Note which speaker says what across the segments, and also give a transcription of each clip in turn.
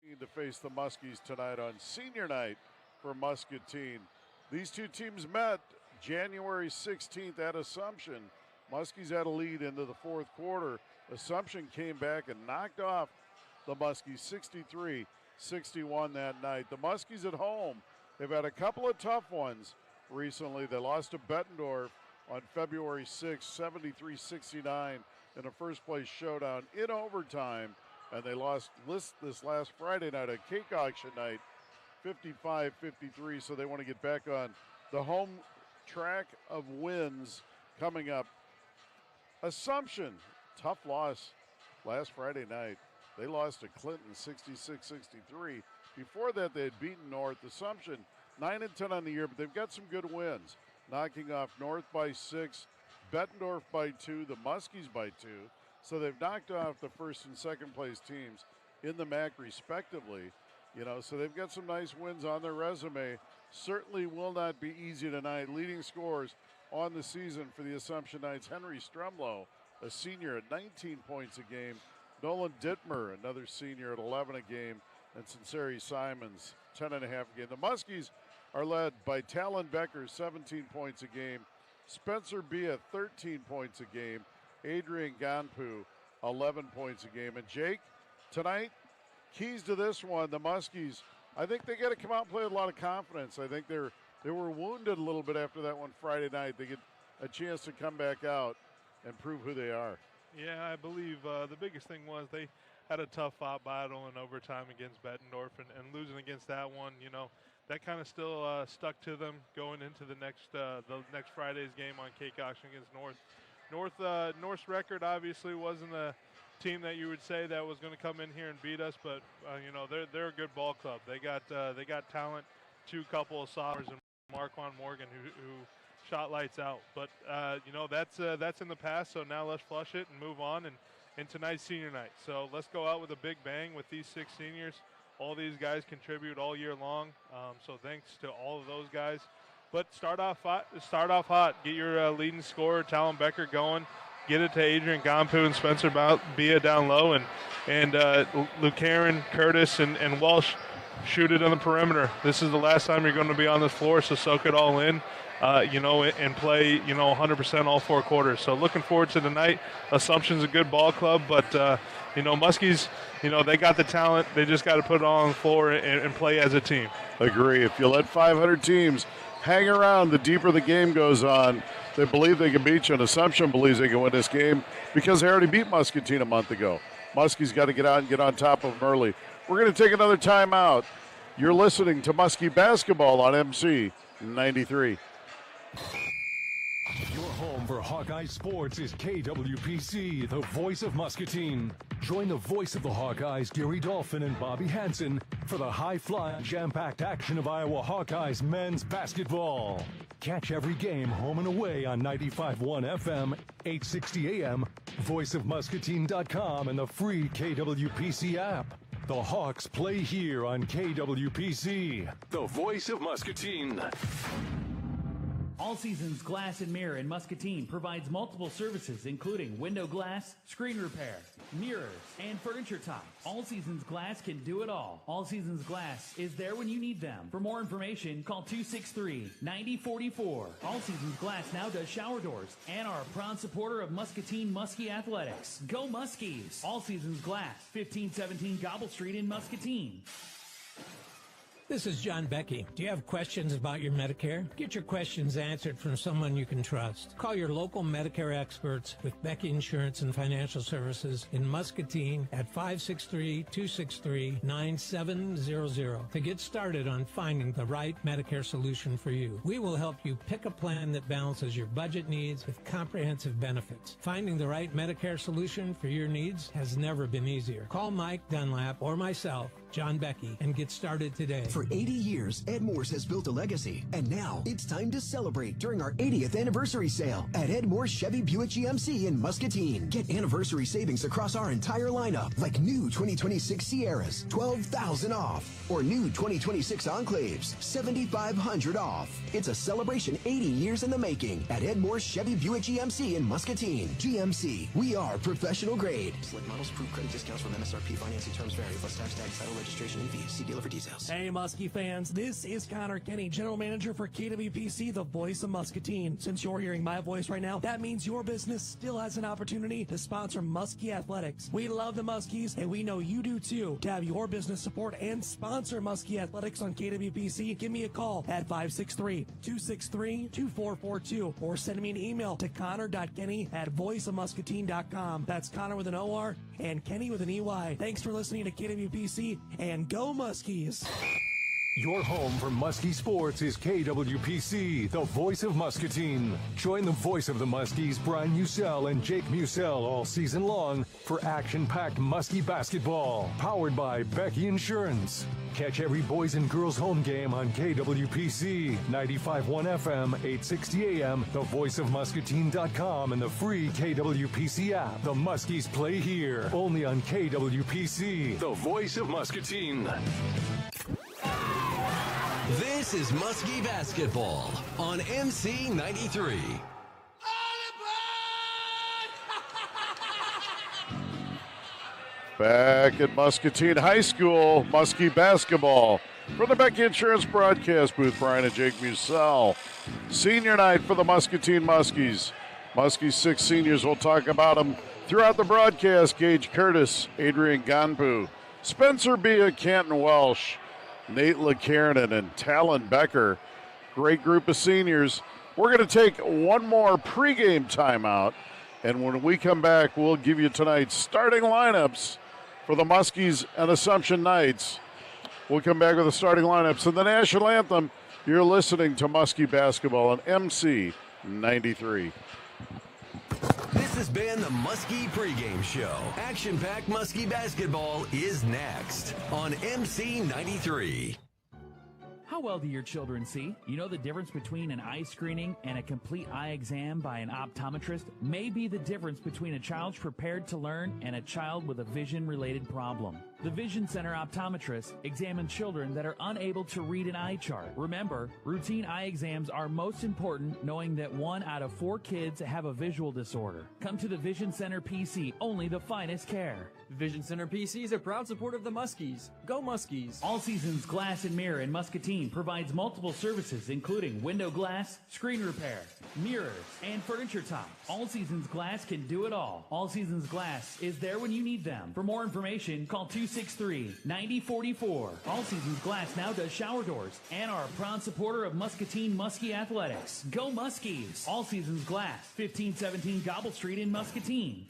Speaker 1: To face the Muskies tonight on senior night for Muscatine. These two teams met January 16th at Assumption. Muskies had a lead into the fourth quarter. Assumption came back and knocked off the Muskies 63-61 that night. The Muskies at home, they've had a couple of tough ones recently. They lost to Bettendorf on February 6th, 73-69 in a first-place showdown in overtime. And they lost this last Friday night, a cake auction night, 55-53. So they want to get back on the home track of wins coming up. Assumption, tough loss last Friday night. They lost to Clinton 66-63. Before that, they had beaten North. Assumption 9-10 on the year, but they've got some good wins, knocking off North by 6, Bettendorf by 2, the Muskies by 2. So they've knocked off the first and second place teams in the MAC respectively. So they've got some nice wins on their resume. Certainly will not be easy tonight. Leading scorers on the season for the Assumption Knights, Henry Strumlow, a senior at 19 points a game. Nolan Dittmer, another senior at 11 a game. And Sinceri Simons, 10.5 a game. The Muskies are led by Talon Becker, 17 points a game. Spencer Bia, 13 points a game. Adrian Ganpu, 11 points a game. And Jake, tonight, keys to this one, the Muskies, I think they got to come out and play with a lot of confidence. I think they were wounded a little bit after that one Friday night. They get a chance to come back out and prove who they are.
Speaker 2: Yeah, I believe the biggest thing was they had a tough fought battle in overtime against Bettendorf, and losing against that one, that kind of still stuck to them going into the next Friday's game on cake auction against North. North's record obviously wasn't a team that you would say that was going to come in here and beat us, but they're a good ball club. They got talent, couple of sophomores and Marquand Morgan who shot lights out. But that's in the past. So now let's flush it and move on. And tonight's senior night. So let's go out with a big bang with these 6 seniors. All these guys contribute all year long. So thanks to all of those guys. But start off hot. Get your leading scorer, Talon Becker, going. Get it to Adrian Gompu and Spencer Bia down low. And Lucarin, Curtis, and Welsh shoot it on the perimeter. This is the last time you're going to be on this floor, so soak it all in, and play, 100% all 4 quarters. So looking forward to tonight. Assumption's a good ball club, but, Muskies, they got the talent. They just got to put it all on the floor and play as a team.
Speaker 1: Agree. If you let 500 teams hang around, the deeper the game goes on, they believe they can beat you, and Assumption believes they can win this game because they already beat Muscatine a month ago. Muskie's got to get out and get on top of them early. We're going to take another timeout. You're listening to Muskie Basketball on MC 93.
Speaker 3: Your home for Hawkeye Sports is KWPC, the voice of Muscatine. Join the voice of the Hawkeyes, Gary Dolphin and Bobby Hansen, for the high-flying, jam-packed action of Iowa Hawkeyes men's basketball. Catch every game home and away on 95.1 FM, 860 AM, voiceofmuscatine.com, and the free KWPC app. The Hawks play here on KWPC, the voice of Muscatine.
Speaker 4: All Seasons Glass and Mirror in Muscatine provides multiple services, including window glass, screen repair, mirrors, and furniture tops. All Seasons Glass can do it all. All Seasons Glass is there when you need them. For more information, call 263-9044. All Seasons Glass now does shower doors and are a proud supporter of Muscatine Muskie Athletics. Go Muskies! All Seasons Glass, 1517 Gobble Street in Muscatine.
Speaker 5: This is John Becky. Do you have questions about your Medicare? Get your questions answered from someone you can trust. Call your local Medicare experts with Becky Insurance and Financial Services in Muscatine at 563-263-9700 to get started on finding the right Medicare solution for you. We will help you pick a plan that balances your budget needs with comprehensive benefits. Finding the right Medicare solution for your needs has never been easier. Call Mike Dunlap or myself, John Becky, and get started today.
Speaker 6: For 80 years, Ed Moore's has built a legacy, and now it's time to celebrate during our 80th anniversary sale at Ed Moore's Chevy Buick GMC in Muscatine. Get anniversary savings across our entire lineup, like new 2026 Sierras, $12,000 off, or new 2026 Enclaves, $7,500 off. It's a celebration 80 years in the making at Ed Moore's Chevy Buick GMC in Muscatine. GMC, we are professional grade.
Speaker 7: Select models, approved credit discounts from MSRP. Financing terms vary. Plus tax, title
Speaker 6: registration and fees. See dealer for details.
Speaker 7: Hey, Muskie fans, this is Connor Kenny, General Manager for KWPC, the voice of Muscatine. Since you're hearing my voice right now, that means your business still has an opportunity to sponsor Muskie Athletics. We love the Muskies, and we know you do too. To have your business support and sponsor Muskie Athletics on KWPC, give me a call at 563-263-2442 or send me an email to connor.kenny@voiceofmuscatine.com. That's Connor with an OR and Kenny with an EY. Thanks for listening to KWPC, and go Muskies!
Speaker 3: Your home for Muskie sports is KWPC, the voice of Muscatine. Join the voice of the Muskies, Brian Musell and Jake Musell, all season long for action-packed Muskie basketball. Powered by Becky Insurance. Catch every boys and girls home game on KWPC, 95.1 FM, 860 AM, thevoiceofmuscatine.com, and the free KWPC app. The Muskies play here, only on KWPC, the voice of Muscatine.
Speaker 8: This is Muskie Basketball on MC 93.
Speaker 1: Back at Muscatine High School, Muskie basketball. For the Becky Insurance broadcast booth, Brian and Jake Musell. Senior night for the Muscatine Muskies. Muskies 6 seniors, we'll talk about them throughout the broadcast. Gage Curtis, Adrian Ganpu, Spencer Bia, Canton Welsh, Nate LeKiernan, and Talon Becker. Great group of seniors. We're going to take one more pregame timeout, and when we come back, we'll give you tonight's starting lineups for the Muskies and Assumption Knights. We'll come back with the starting lineups and the national anthem. You're listening to Muskie Basketball on MC 93.
Speaker 8: This has been the Muskie pregame show. Action-packed Muskie basketball is next on MC 93.
Speaker 4: How well do your children see? You know the difference between an eye screening and a complete eye exam by an optometrist may be the difference between a child prepared to learn and a child with a vision-related problem. The Vision Center optometrists examine children that are unable to read an eye chart. Remember, routine eye exams are most important, knowing that 1 out of 4 kids have a visual disorder. Come to the Vision Center PC, only the finest care.
Speaker 9: Vision Center PC is a proud supporter of the Muskies. Go Muskies!
Speaker 4: All Seasons Glass and Mirror in Muscatine provides multiple services, including window glass, screen repair, mirrors, and furniture tops. All Seasons Glass can do it all. All Seasons Glass is there when you need them. For more information, call 263-9044. All Seasons Glass now does shower doors and are a proud supporter of Muscatine Muskie Athletics. Go Muskies! All Seasons Glass, 1517 Gobble Street in Muscatine.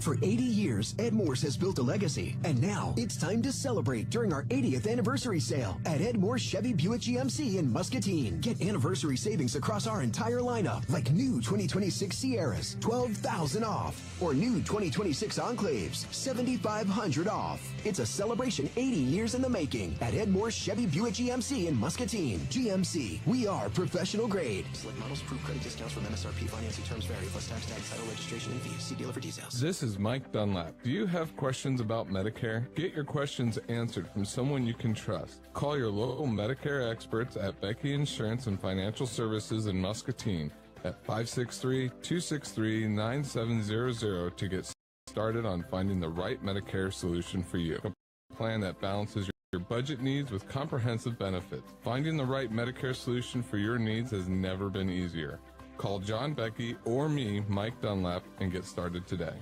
Speaker 6: For 80 years, Ed Morse has built a legacy, and now it's time to celebrate during our 80th anniversary sale at Ed Morse Chevy Buick GMC in Muscatine. Get anniversary savings across our entire lineup, like new 2026 Sierras, $12,000 off, or new 2026 Enclaves, $7,500 off. It's a celebration 80 years in the making at Ed Morse Chevy Buick GMC in Muscatine. GMC, we are professional grade. Select models, approved credit discounts from MSRP. Financing terms vary, plus tax, title, registration, and fees. See dealer for details.
Speaker 10: This is Mike Dunlap. Do you have questions about Medicare? Get your questions answered from someone you can trust. Call your local Medicare experts at Becky Insurance and Financial Services in Muscatine at 563-263-9700 to get started on finding the right Medicare solution for you. A plan that balances your budget needs with comprehensive benefits. Finding the right Medicare solution for your needs has never been easier. Call John Becky or me, Mike Dunlap, and get started today.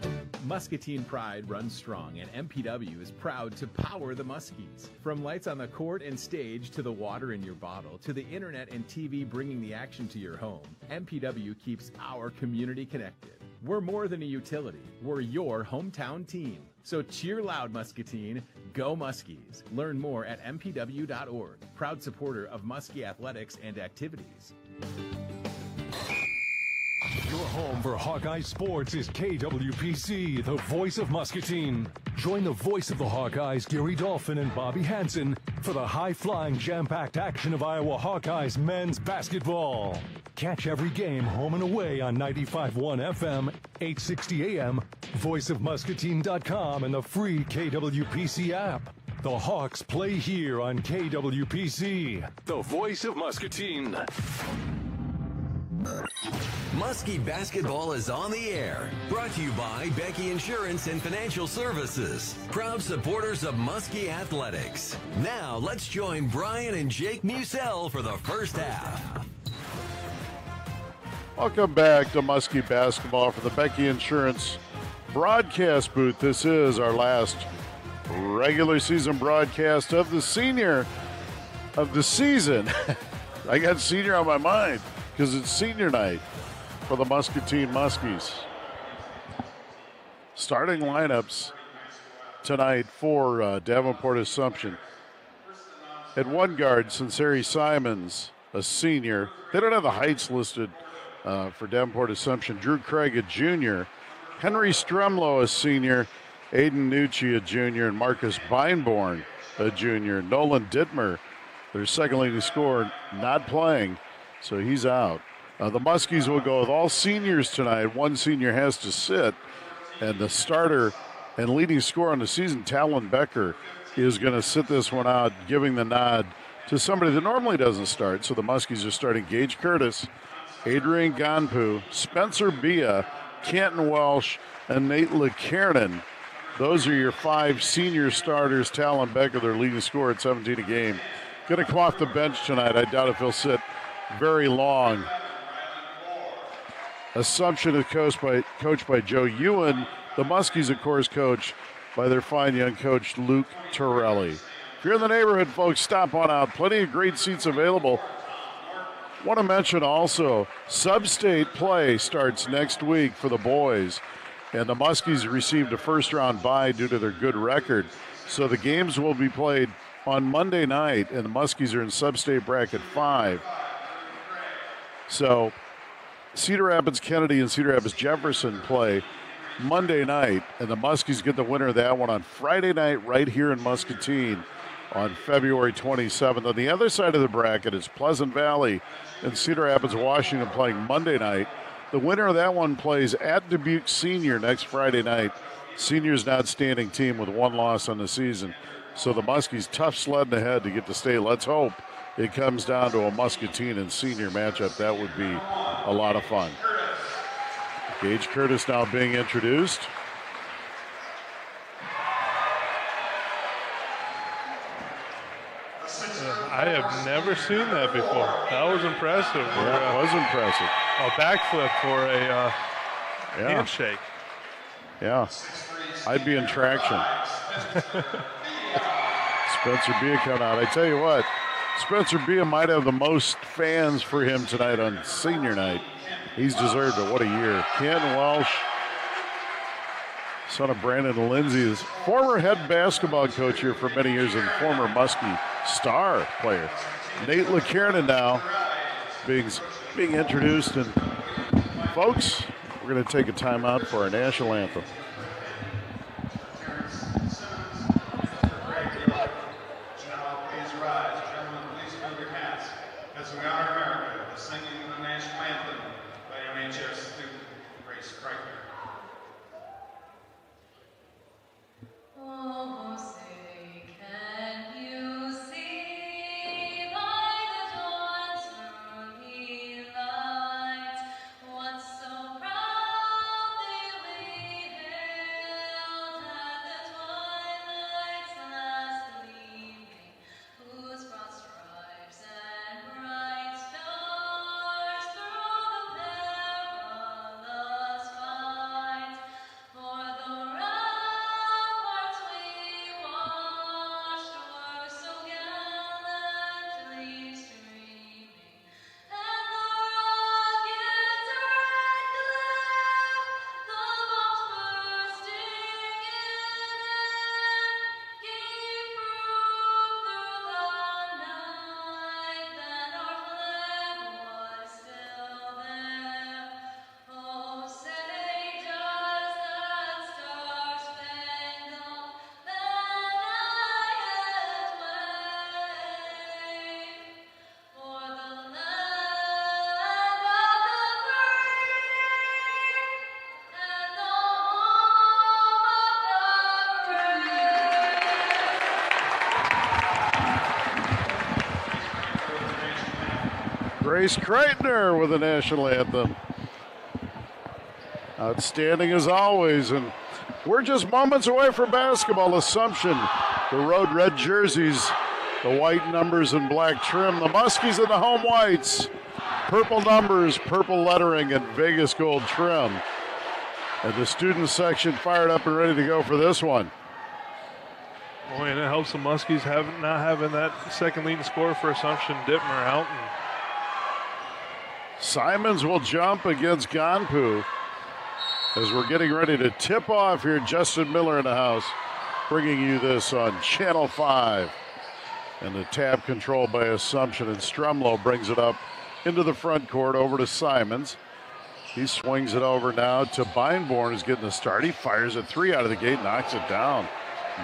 Speaker 11: Muscatine pride runs strong, and MPW is proud to power the Muskies. From lights on the court and stage to the water in your bottle to the internet and TV bringing the action to your home, MPW keeps our community connected. We're more than a utility. We're your hometown team. So cheer loud, Muscatine. Go Muskies. Learn more at mpw.org. Proud supporter of Muskie athletics and activities.
Speaker 3: Your home for Hawkeye sports is KWPC, the voice of Muscatine. Join the voice of the Hawkeyes, Gary Dolphin and Bobby Hansen, for the high-flying, jam-packed action of Iowa Hawkeyes men's basketball. Catch every game home and away on 95.1 FM, 860 AM, voiceofmuscatine.com, and the free KWPC app. The Hawks play here on KWPC, the voice of Muscatine.
Speaker 8: Muskie Basketball is on the air. Brought to you by Becky Insurance and Financial Services. Proud supporters of Muskie Athletics. Now let's join Brian and Jake Musell for the first half.
Speaker 1: Welcome back to Muskie Basketball for the Becky Insurance broadcast booth. This is our last regular season broadcast of the season. I got senior on my mind because it's senior night for the Muscatine Muskies. Starting lineups tonight for Davenport Assumption. At one guard, Sinceri Simons, a senior. They don't have the heights listed for Davenport Assumption. Drew Craig, a junior. Henry Stremlow, a senior. Aiden Nucci, a junior. And Marcus Beinborn, a junior. Nolan Dittmer, their second leading scorer, not playing, so he's out. The Muskies will go with all seniors tonight. One senior has to sit, and the starter and leading scorer on the season, Talon Becker, is going to sit this one out, giving the nod to somebody that normally doesn't start. So the Muskies are starting Gage Curtis, Adrian Gonpu, Spencer Bia, Canton Welsh, and Nate LeKiernan. Those are your 5 senior starters. Talon Becker, their leading scorer at 17 a game. Going to come off the bench tonight. I doubt if he'll sit very long. Assumption is coached by Joe Ewan. The Muskies, of course, coached by their fine young coach, Luke Torelli. If you're in the neighborhood, folks, stop on out. Plenty of great seats available. Want to mention also, sub-state play starts next week for the boys. And the Muskies received a first-round bye due to their good record. So the games will be played on Monday night, and the Muskies are in sub-state bracket 5. So Cedar Rapids Kennedy and Cedar Rapids Jefferson play Monday night, and the Muskies get the winner of that one on Friday night right here in Muscatine on February 27th. On the other side of the bracket is Pleasant Valley and Cedar Rapids, Washington playing Monday night. The winner of that one plays at Dubuque Senior next Friday night. Senior's an outstanding team with 1 loss on the season. So the Muskies tough sledding ahead to get to state. Let's hope it comes down to a Muscatine and Senior matchup. That would be a lot of fun. Gage Curtis now being introduced.
Speaker 2: I have never seen that before. That was impressive.
Speaker 1: Yeah, it was impressive.
Speaker 2: A backflip for a handshake.
Speaker 1: Yeah, I'd be in traction. Spencer Bia coming out. I tell you what, Spencer Bia might have the most fans for him tonight on senior night. He's deserved it. What a year. Canton Welsh, son of Brandon Lindsay, is former head basketball coach here for many years and former Muskie star player. Nate LeKiernan now being introduced. And folks, we're going to take a timeout for our national anthem.
Speaker 12: As we honor America, the singing of the national anthem by MHS student Grace Kreitner.
Speaker 13: Oh, say, can you see by the dawn's early light what so proudly we hailed at the twilight's last gleaming, whose broad stripes and bright stars through the perilous fight, for the ramparts we watched were so gallantly streaming, and the rocket's red glare, the bombs bursting in air, gave proof through the night that our flag was still there. Oh, say does that star-spangled banner yet wave for the land of the brave and the home of the brave?
Speaker 1: Grace Kreitner with the national anthem. Outstanding as always. And we're just moments away from basketball. Assumption, the road red jerseys, the white numbers and black trim. The Muskies in the home whites. Purple numbers, purple lettering, and Vegas gold trim. And the student section fired up and ready to go for this one.
Speaker 2: Boy, and it helps the Muskies not having that second leading scorer for Assumption, Dittmer, out. And
Speaker 1: Simons will jump against Ganpu as we're getting ready to tip off here. Justin Miller in the house, bringing you this on Channel 5. And the tap control by Assumption, and Strumlow brings it up into the front court over to Simons. He swings it over now to Beinborn, who's getting the start. He fires a three out of the gate, knocks it down.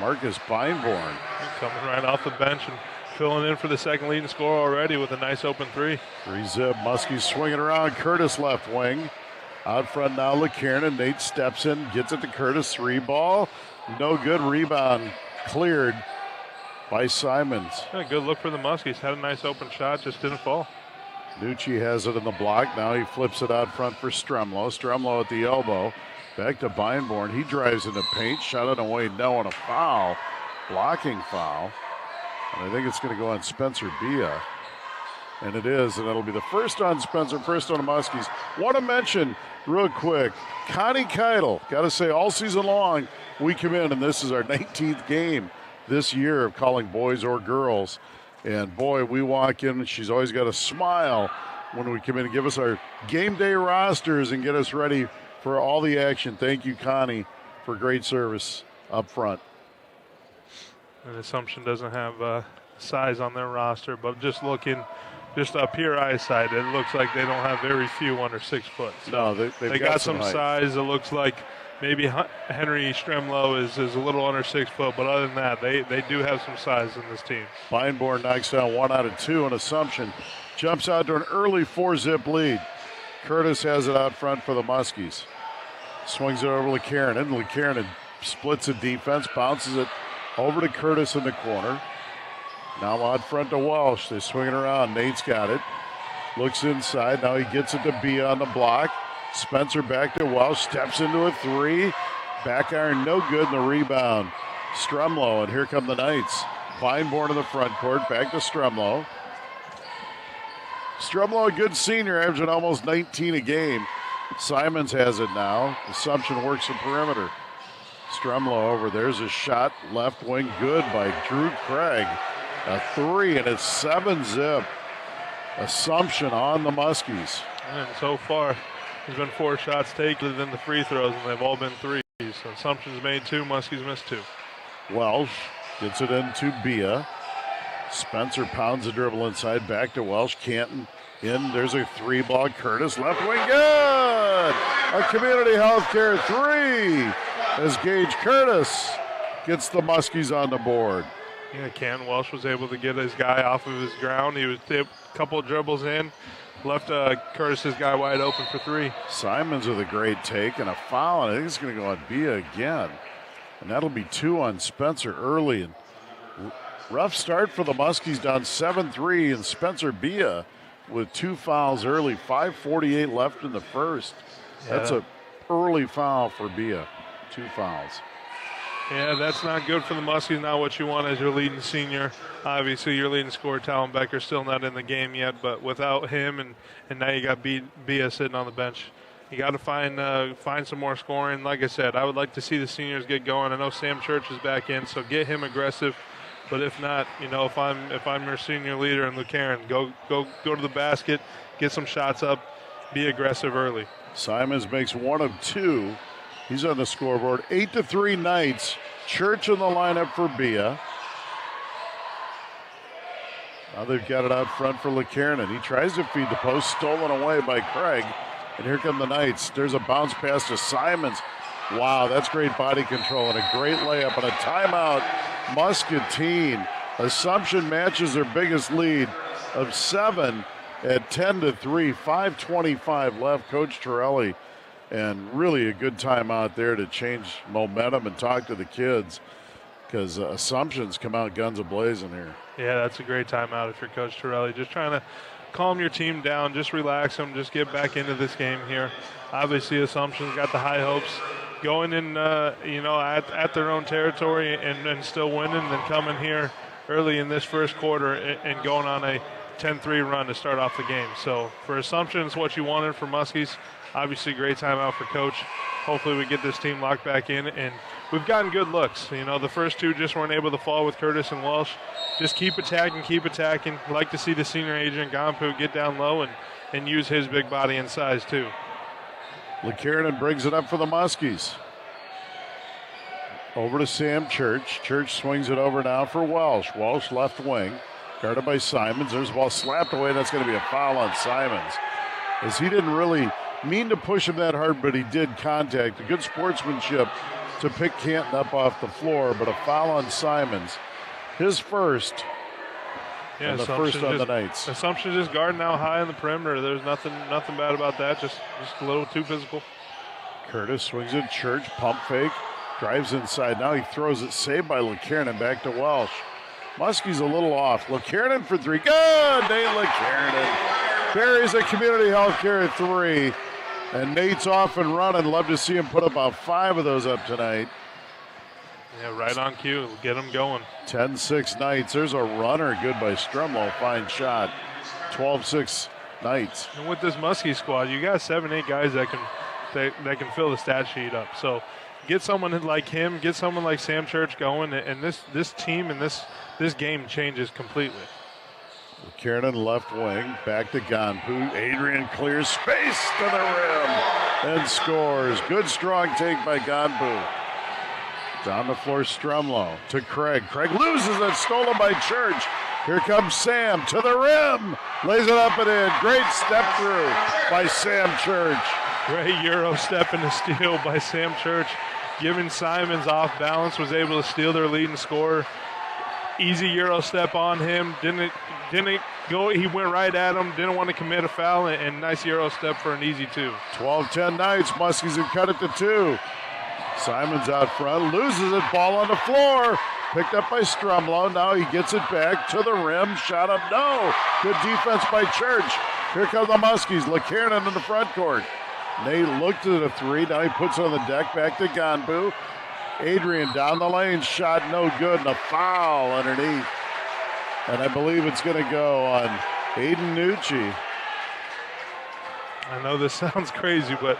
Speaker 1: Marcus Beinborn.
Speaker 2: Coming right off the bench and filling in for the second leading scorer already with a nice open three.
Speaker 1: 3-zip, Muskies swinging around. Curtis left wing. Out front now, LeKiernan. Nate steps in, gets it to Curtis. Three ball. No good. Rebound cleared by Simons.
Speaker 2: Yeah, good look for the Muskies. Had a nice open shot, just didn't fall.
Speaker 1: Nucci has it in the block. Now he flips it out front for Strumlow. Strumlow at the elbow. Back to Beinborn. He drives into paint. Shot it away. No, and a foul. Blocking foul. And I think it's going to go on Spencer Bia. And it is. And it'll be the first on Spencer, first on the Muskies. Want to mention real quick, Connie Keitel. Got to say, all season long, we come in, and this is our 19th game this year of calling boys or girls. And boy, we walk in, and she's always got a smile when we come in and give us our game day rosters and get us ready for all the action. Thank you, Connie, for great service up front.
Speaker 2: And Assumption doesn't have size on their roster, but just up here eyesight, it looks like they don't have very few under 6 foot. So
Speaker 1: no, they
Speaker 2: got some size. It looks like maybe Henry Stremlow is a little under 6 foot, but other than that, they do have some size in this team.
Speaker 1: Beinborn knocks down 1 out of 2, and Assumption jumps out to an early 4-zip lead. Curtis has it out front for the Muskies. Swings it over to LeKiernan. LeKiernan splits the defense, bounces it over to Curtis in the corner. Now out front to Welsh. They swing it around. Nate's got it. Looks inside. Now he gets it to Bia on the block. Spencer back to Welsh. Steps into a three. Back iron no good in the rebound. Strumlow, and here come the Knights. Beinborn in the front court. Back to Strumlow. Strumlow, a good senior, averaging almost 19 a game. Simons has it now. Assumption works the perimeter. Strumlow over. There's a shot. Left wing good by Drew Craig. A three, and it's 7-zip. Assumption on the Muskies.
Speaker 2: And so far, there's been 4 shots taken than the free throws, and they've all been threes. So Assumption's made 2, Muskies missed 2.
Speaker 1: Welsh gets it into Bia. Spencer pounds the dribble inside. Back to Welsh. Canton in. There's a 3-ball. Curtis left wing. Good! A community healthcare 3 as Gage Curtis gets the Muskies on the board.
Speaker 2: Yeah, Canton Welsh was able to get his guy off of his ground. He was a couple of dribbles in, left Curtis's guy wide open for 3.
Speaker 1: Simons with a great take and a foul, and I think it's going to go on Bia again. And that'll be 2 on Spencer early. And rough start for the Muskies, down 7-3, and Spencer Bia with 2 fouls early. 5:48 left in the first.
Speaker 2: Yeah.
Speaker 1: That's a early foul for Bia. 2 fouls.
Speaker 2: Yeah, that's not good for the Muskies. Not what you want as your leading senior. Obviously, your leading scorer, Talon Becker, still not in the game yet, but without him, and now you got Bia sitting on the bench. You got to find some more scoring. Like I said, I would like to see the seniors get going. I know Sam Church is back in, so get him aggressive. But if not, if I'm your senior leader in LeKiernan, go to the basket, get some shots up, be aggressive early.
Speaker 1: Simons makes 1 of 2. He's on the scoreboard. 8-3 Knights. Church in the lineup for Bia. Now they've got it out front for LeKiernan. He tries to feed the post, stolen away by Craig. And here come the Knights. There's a bounce pass to Simons. Wow, that's great body control and a great layup and a timeout. Muscatine. Assumption matches their biggest lead of 7 at 10-3. 5:25 left. Coach Torelli. And really a good timeout there to change momentum and talk to the kids, because Assumptions come out guns a-blazing here.
Speaker 2: Yeah, that's a great timeout if you're Coach Torelli. Just trying to calm your team down, just relax them, just get back into this game here. Obviously, Assumption's got the high hopes, going in, at their own territory and still winning, then coming here early in this first quarter and going on a 10-3 run to start off the game. So for Assumption, it's what you wanted. For Muskies, obviously great timeout for Coach. Hopefully we get this team locked back in, and we've gotten good looks. The first two just weren't able to fall with Curtis and Welsh. Just keep attacking. Like to see the senior agent, Gampu, get down low and use his big body and size too.
Speaker 1: LeKiernan brings it up for the Muskies. Over to Sam Church. Church swings it over now for Welsh. Welsh left wing, guarded by Simons. There's the ball slapped away. That's going to be a foul on Simons, as he didn't really mean to push him that hard, but he did contact. A good sportsmanship to pick Canton up off the floor, but a foul on Simons. His first.
Speaker 2: Yeah,
Speaker 1: and the first on the Knights.
Speaker 2: Assumption just guarding out high on the perimeter. There's nothing bad about that. Just a little too physical.
Speaker 1: Curtis swings it. Church pump fake, drives inside. Now he throws it, saved by LeKiernan, back to Welsh. Muskie's a little off. LeKiernan for three. Good, Nate LeKiernan buries a Community Healthcare three, and Nate's off and running. Love to see him put about 5 of those up tonight.
Speaker 2: Yeah, right on cue. Get him going.
Speaker 1: 10-6 Knights. There's a runner. Good by Strumlow. Fine shot. 12-6 Knights.
Speaker 2: And with this Muskie squad, you got 7-8 guys that can fill the stat sheet up. So get someone like him, get someone like Sam Church going, and this team and this game changes completely.
Speaker 1: Kiernan left wing, back to Ganpu. Adrian clears space to the rim and scores. Good strong take by Ganpu. Down the floor, Strumlow to Craig. Craig loses it, stolen by Church. Here comes Sam to the rim. Lays it up and in. Great step through by Sam Church.
Speaker 2: Great Euro step and a steal by Sam Church. Giving Simons off balance, was able to steal their lead and score. Easy Euro step on him. Didn't go. He went right at him. Didn't want to commit a foul, and nice Euro step for an easy 2.
Speaker 1: 12-10 Knights. Muskies have cut it to 2. Simons out front, loses it, ball on the floor. Picked up by Strumlow. Now he gets it back to the rim. Shot up, no. Good defense by Church. Here come the Muskies. LeKiernan in the front court. Nate looked at a 3. Now he puts it on the deck. Back to Ganbu. Adrian down the lane. Shot no good. And a foul underneath. And I believe it's going to go on Aiden Nucci.
Speaker 2: I know this sounds crazy, but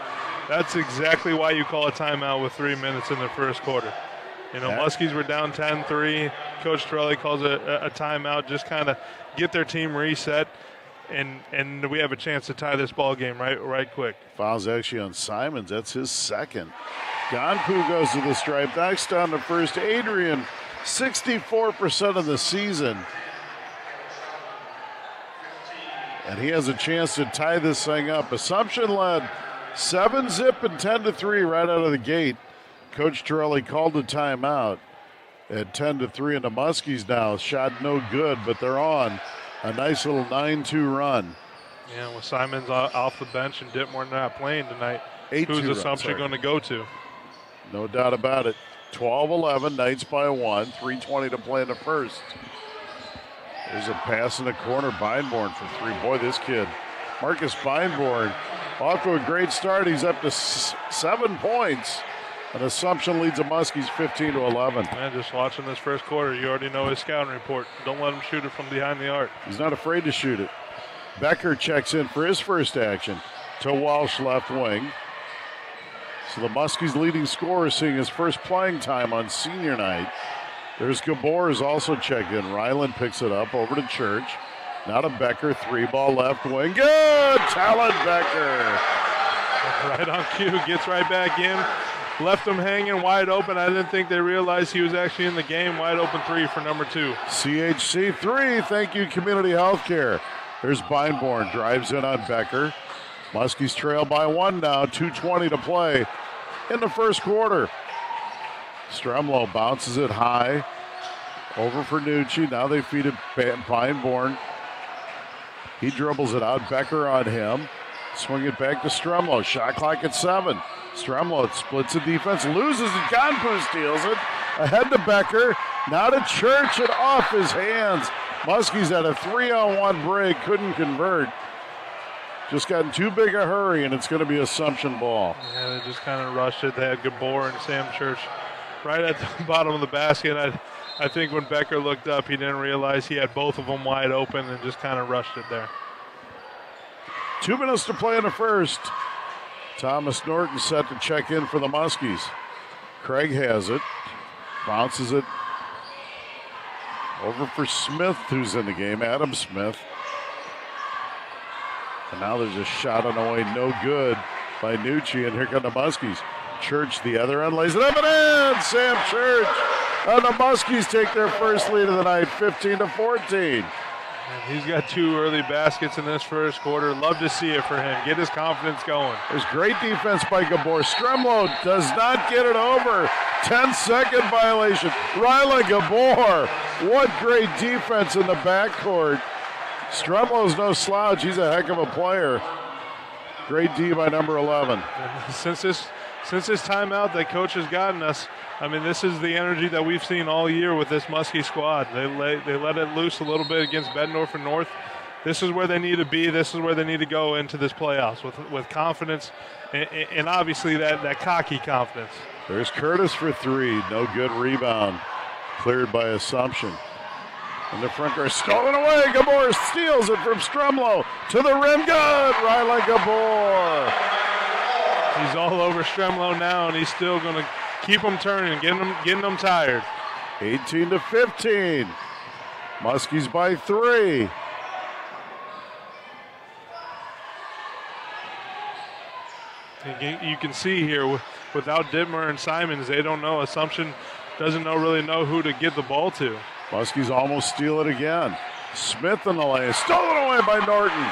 Speaker 2: that's exactly why you call a timeout with 3 minutes in the first quarter. Muskies were down 10-3. Coach Torelli calls a timeout, just kind of get their team reset, and we have a chance to tie this ball game right quick.
Speaker 1: Foul's actually on Simons. That's his second. Ganpu goes to the stripe. Next on the first, Adrian, 64% of the season. And he has a chance to tie this thing up. Assumption led 7-zip and 10-3 right out of the gate. Coach Torelli called a timeout at 10-3, and the Muskies now shot no good, but they're on a nice little 9-2 run.
Speaker 2: Yeah, with Simons off the bench and Ditmore not playing tonight,
Speaker 1: 8-2
Speaker 2: who's Assumption going to go to?
Speaker 1: No doubt about it. 12-11, Knights by 1, 3:20 to play in the first. There's a pass in the corner, Beinborn for 3. Boy, this kid, Marcus Beinborn, off to a great start. He's up to 7 points. And Assumption leads the Muskies 15-11.
Speaker 2: Man, just watching this first quarter, you already know his scouting report. Don't let him shoot it from behind the arc.
Speaker 1: He's not afraid to shoot it. Becker checks in for his first action to Walsh left wing. So the Muskies leading scorer seeing his first playing time on senior night. There's Gabor is also checked in. Ryland picks it up over to Church. Now to Becker, 3-ball left wing. Good! Talon Becker.
Speaker 2: Right on cue, gets right back in. Left him hanging wide open. I didn't think they realized he was actually in the game. Wide open 3 for number 2.
Speaker 1: CHC 3, thank you, Community Healthcare. There's Beinborn, drives in on Becker. Muskies trail by 1 now, 2:20 to play in the first quarter. Strumlow bounces it high. Over for Nucci. Now they feed it Beinborn. He dribbles it out. Becker on him. Swing it back to Strumlow. Shot clock at 7. Strumlow splits the defense, loses it. Ganpu steals it. Ahead to Becker. Now to Church and off his hands. Muskies had a 3-on-1 break, couldn't convert. Just got in too big a hurry, and it's going to be Assumption ball.
Speaker 2: Yeah, they just kind of rushed it. They had Gabor and Sam Church right at the bottom of the basket. I think when Becker looked up, he didn't realize he had both of them wide open and just kind of rushed it there.
Speaker 1: 2 minutes to play in the first. Thomas Norton set to check in for the Muskies. Craig has it. Bounces it over for Smith, who's in the game. Adam Smith. And now there's a shot on the way, no good by Nucci, and here come the Muskies. Church, the other end, lays it up and in! Sam Church! And the Muskies take their first lead of the night, 15-14.
Speaker 2: And he's got 2 early baskets in this first quarter. Love to see it for him. Get his confidence going.
Speaker 1: There's great defense by Gabor. Stremlo does not get it over. 10-second violation. Ryla Gabor. What great defense in the backcourt. Stremlo's no slouch. He's a heck of a player. Great D by number 11.
Speaker 2: And since this timeout that coach has gotten us, I mean, this is the energy that we've seen all year with this Muskie squad. They let it loose a little bit against Bettendorf and North. This is where they need to be. This is where they need to go into this playoffs with confidence and obviously that cocky confidence.
Speaker 1: There's Curtis for 3. No good rebound. Cleared by Assumption. And the front court stolen away. Gabor steals it from Stremlo. To the rim. Good. Ryla Gabor.
Speaker 2: He's all over Stremlo now, and he's still going to keep them turning, getting them tired.
Speaker 1: 18-15. Muskies by 3.
Speaker 2: You can see here, without Dittmer and Simons, they don't know. Assumption doesn't really know who to get the ball to.
Speaker 1: Muskies almost steal it again. Smith in the lane. Stolen away by Norton.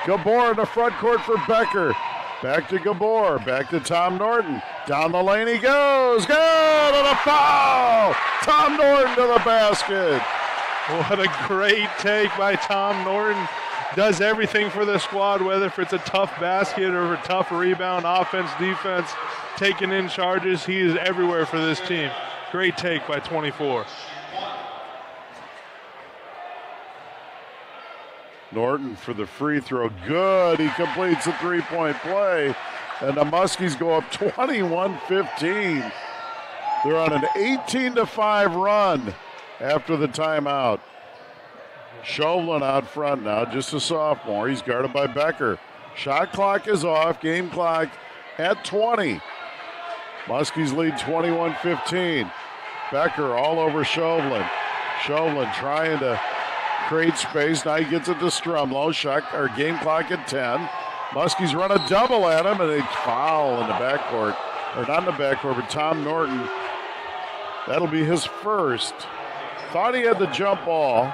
Speaker 1: Gabor in the front court for Becker. Back to Gabor. Back to Tom Norton. Down the lane he goes. Good! And a foul! Tom Norton to the basket.
Speaker 2: What a great take by Tom Norton. Does everything for the squad, whether if it's a tough basket or a tough rebound, offense, defense, taking in charges. He is everywhere for this team. Great take by 24.
Speaker 1: Norton for the free throw. Good. He completes the three-point play. And the Muskies go up 21-15. They're on an 18-5 run after the timeout. Chauvelin out front now, just a sophomore. He's guarded by Becker. Shot clock is off. Game clock at 20. Muskies lead 21-15. Becker all over Chauvelin. Chauvelin trying to create space. Now he gets it to Stremlo. Game clock at 10. Muskies run a double at him, and they foul in the backcourt. Or not in the backcourt, but Tom Norton. That'll be his first. Thought he had the jump ball.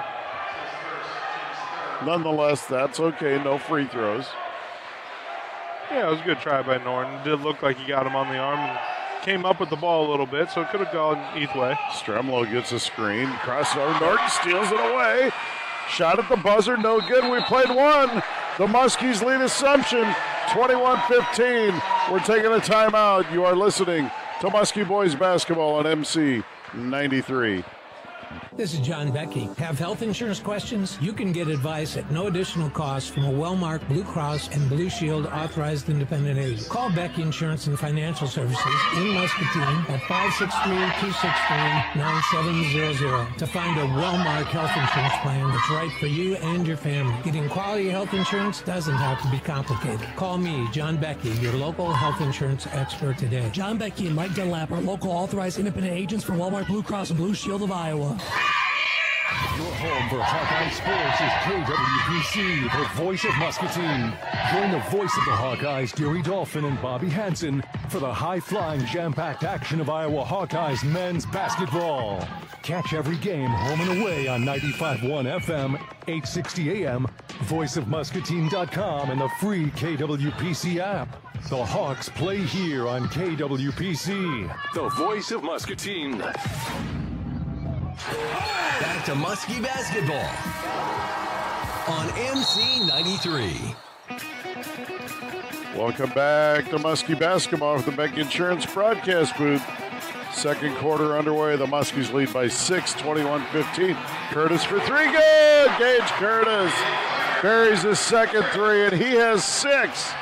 Speaker 1: Nonetheless, that's okay. No free throws.
Speaker 2: Yeah, it was a good try by Norton. It did look like he got him on the arm and came up with the ball a little bit, so it could have gone either way.
Speaker 1: Stremlo gets a screen. Crosses over. Norton steals it away. Shot at the buzzer. No good. We played one. The Muskies lead Assumption 21-15. We're taking a timeout. You are listening to Muskie Boys Basketball on MC 93.
Speaker 5: This is John Becky. Have health insurance questions? You can get advice at no additional cost from a well-marked Blue Cross and Blue Shield authorized independent agent. Call Becky Insurance and Financial Services in Muscatine at 563-263-9700 to find a well-marked health insurance plan that's right for you and your family. Getting quality health insurance doesn't have to be complicated. Call me, John Becky, your local health insurance expert today.
Speaker 7: John Becky and Mike Dunlap are local authorized independent agents for Walmart Blue Cross and Blue Shield of Iowa.
Speaker 3: Your home for Hawkeye Sports is KWPC, the voice of Muscatine. Join the voice of the Hawkeyes, Gary Dolphin and Bobby Hansen, for the high-flying, jam-packed action of Iowa Hawkeyes men's basketball. Catch every game home and away on 95.1 FM, 860 AM, voiceofmuscatine.com, and the free KWPC app. The Hawks play here on KWPC, the voice of Muscatine.
Speaker 8: Back to Muskie basketball on MC 93.
Speaker 1: Welcome back to Muskie Basketball with the Beck Insurance broadcast booth. Second quarter underway. The Muskies lead by 6, 21-15. Curtis for three, good! Gage Curtis buries his second three, and he has 6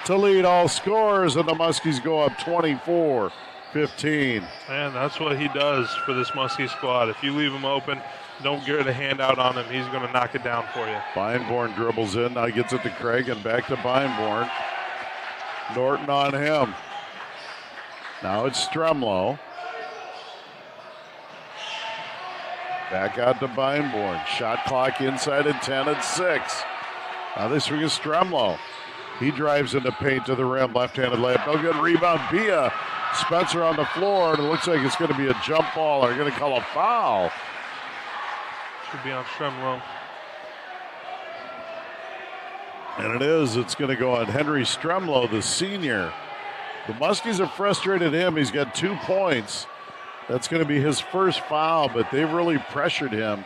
Speaker 1: to lead all scorers, and the Muskies go up 24-15.
Speaker 2: And that's what he does for this Muskie squad. If you leave him open, don't get a handout on him. He's going to knock it down for you.
Speaker 1: Beinborn dribbles in. Now gets it to Craig and back to Beinborn. Norton on him. Now it's Stremlow. Back out to Beinborn. Shot clock inside at 10 at 6. Now this swing is Stremlow. He drives into paint to the rim. Left-handed layup. No good. Rebound. Bia. Spencer on the floor. And it looks like it's going to be a jump ball. They're going to call a foul.
Speaker 2: Should be on Stremlow.
Speaker 1: And it is. It's going to go on Henry Stremlow, the senior. The Muskies have frustrated him. He's got 2 points. That's going to be his first foul, but they've really pressured him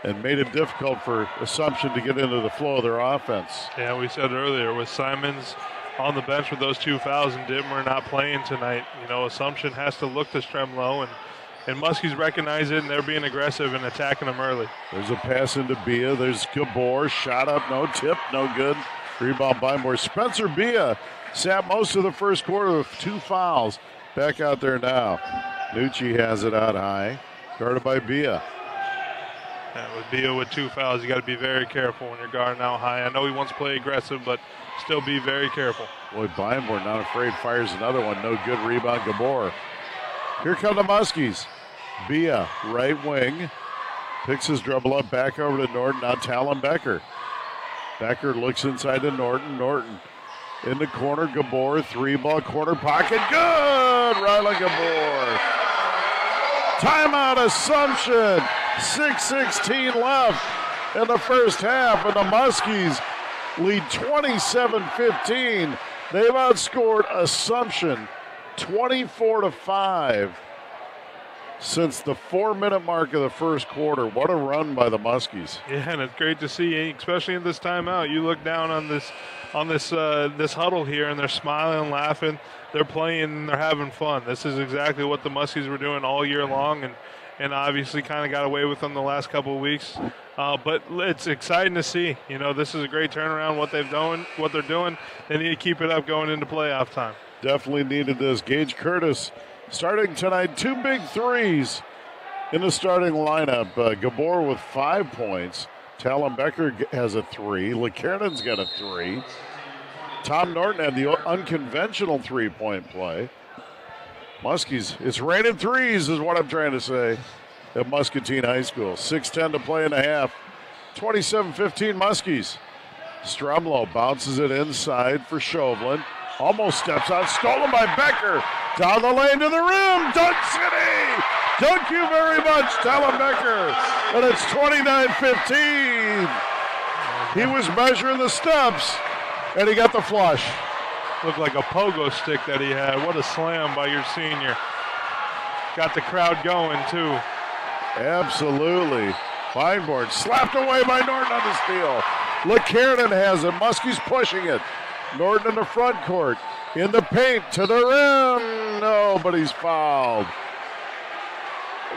Speaker 1: and made it difficult for Assumption to get into the flow of their offense.
Speaker 2: Yeah, we said earlier, with Simons on the bench with those 2 fouls and Dittmer not playing tonight, you know, Assumption has to look to Stremlow, and Muskies recognize it, and they're being aggressive and attacking them early.
Speaker 1: There's a pass into Bia. There's Gabor. Shot up, no tip, no good. Rebound by Moore. Spencer Bia sat most of the first quarter with 2 fouls. Back out there now. Nucci has it out high. Guarded by Bia.
Speaker 2: Yeah, with Bia with 2 fouls, you got to be very careful when you're guarding out high. I know he wants to play aggressive, but still be very careful.
Speaker 1: Boy, Beinborn not afraid, fires another one. No good. Rebound, Gabor. Here come the Muskies. Bia, right wing. Picks his dribble up, back over to Norton. Now Talon Becker. Becker looks inside to Norton. Norton in the corner. Gabor, 3-ball, corner pocket. Good! Rylan Gabor. Timeout Assumption. 6:16 left in the first half, and the Muskies lead 27-15. They've outscored Assumption 24-5 since the 4-minute mark of the first quarter. What a run by the Muskies.
Speaker 2: Yeah, and it's great to see, especially in this timeout. You look down on this huddle here, and they're smiling, laughing. They're playing, and they're having fun. This is exactly what the Muskies were doing all year long, and obviously kind of got away with them the last couple of weeks. But it's exciting to see. You know, this is a great turnaround, what they're doing. They need to keep it up going into playoff time.
Speaker 1: Definitely needed this. Gage Curtis starting tonight, 2 big threes in the starting lineup. Gabor with 5 points. Talon Becker has a 3. LeKernan's got a 3. Tom Norton had the unconventional 3-point play. Muskies, it's raining threes is what I'm trying to say at Muscatine High School. 6:10 to play in the half. 27-15 Muskies. Stremlow bounces it inside for Chauvelin. Almost steps out, stolen by Becker. Down the lane to the rim, Dunk City! Thank you very much, Talon Becker. And it's 29-15. He was measuring the steps, and he got the flush.
Speaker 2: Looked like a pogo stick that he had. What a slam by your senior. Got the crowd going, too.
Speaker 1: Absolutely. Feinborn slapped away by Norton on the steal. LeKernan has it. Muskie's pushing it. Norton in the front court. In the paint to the rim. No, but he's fouled.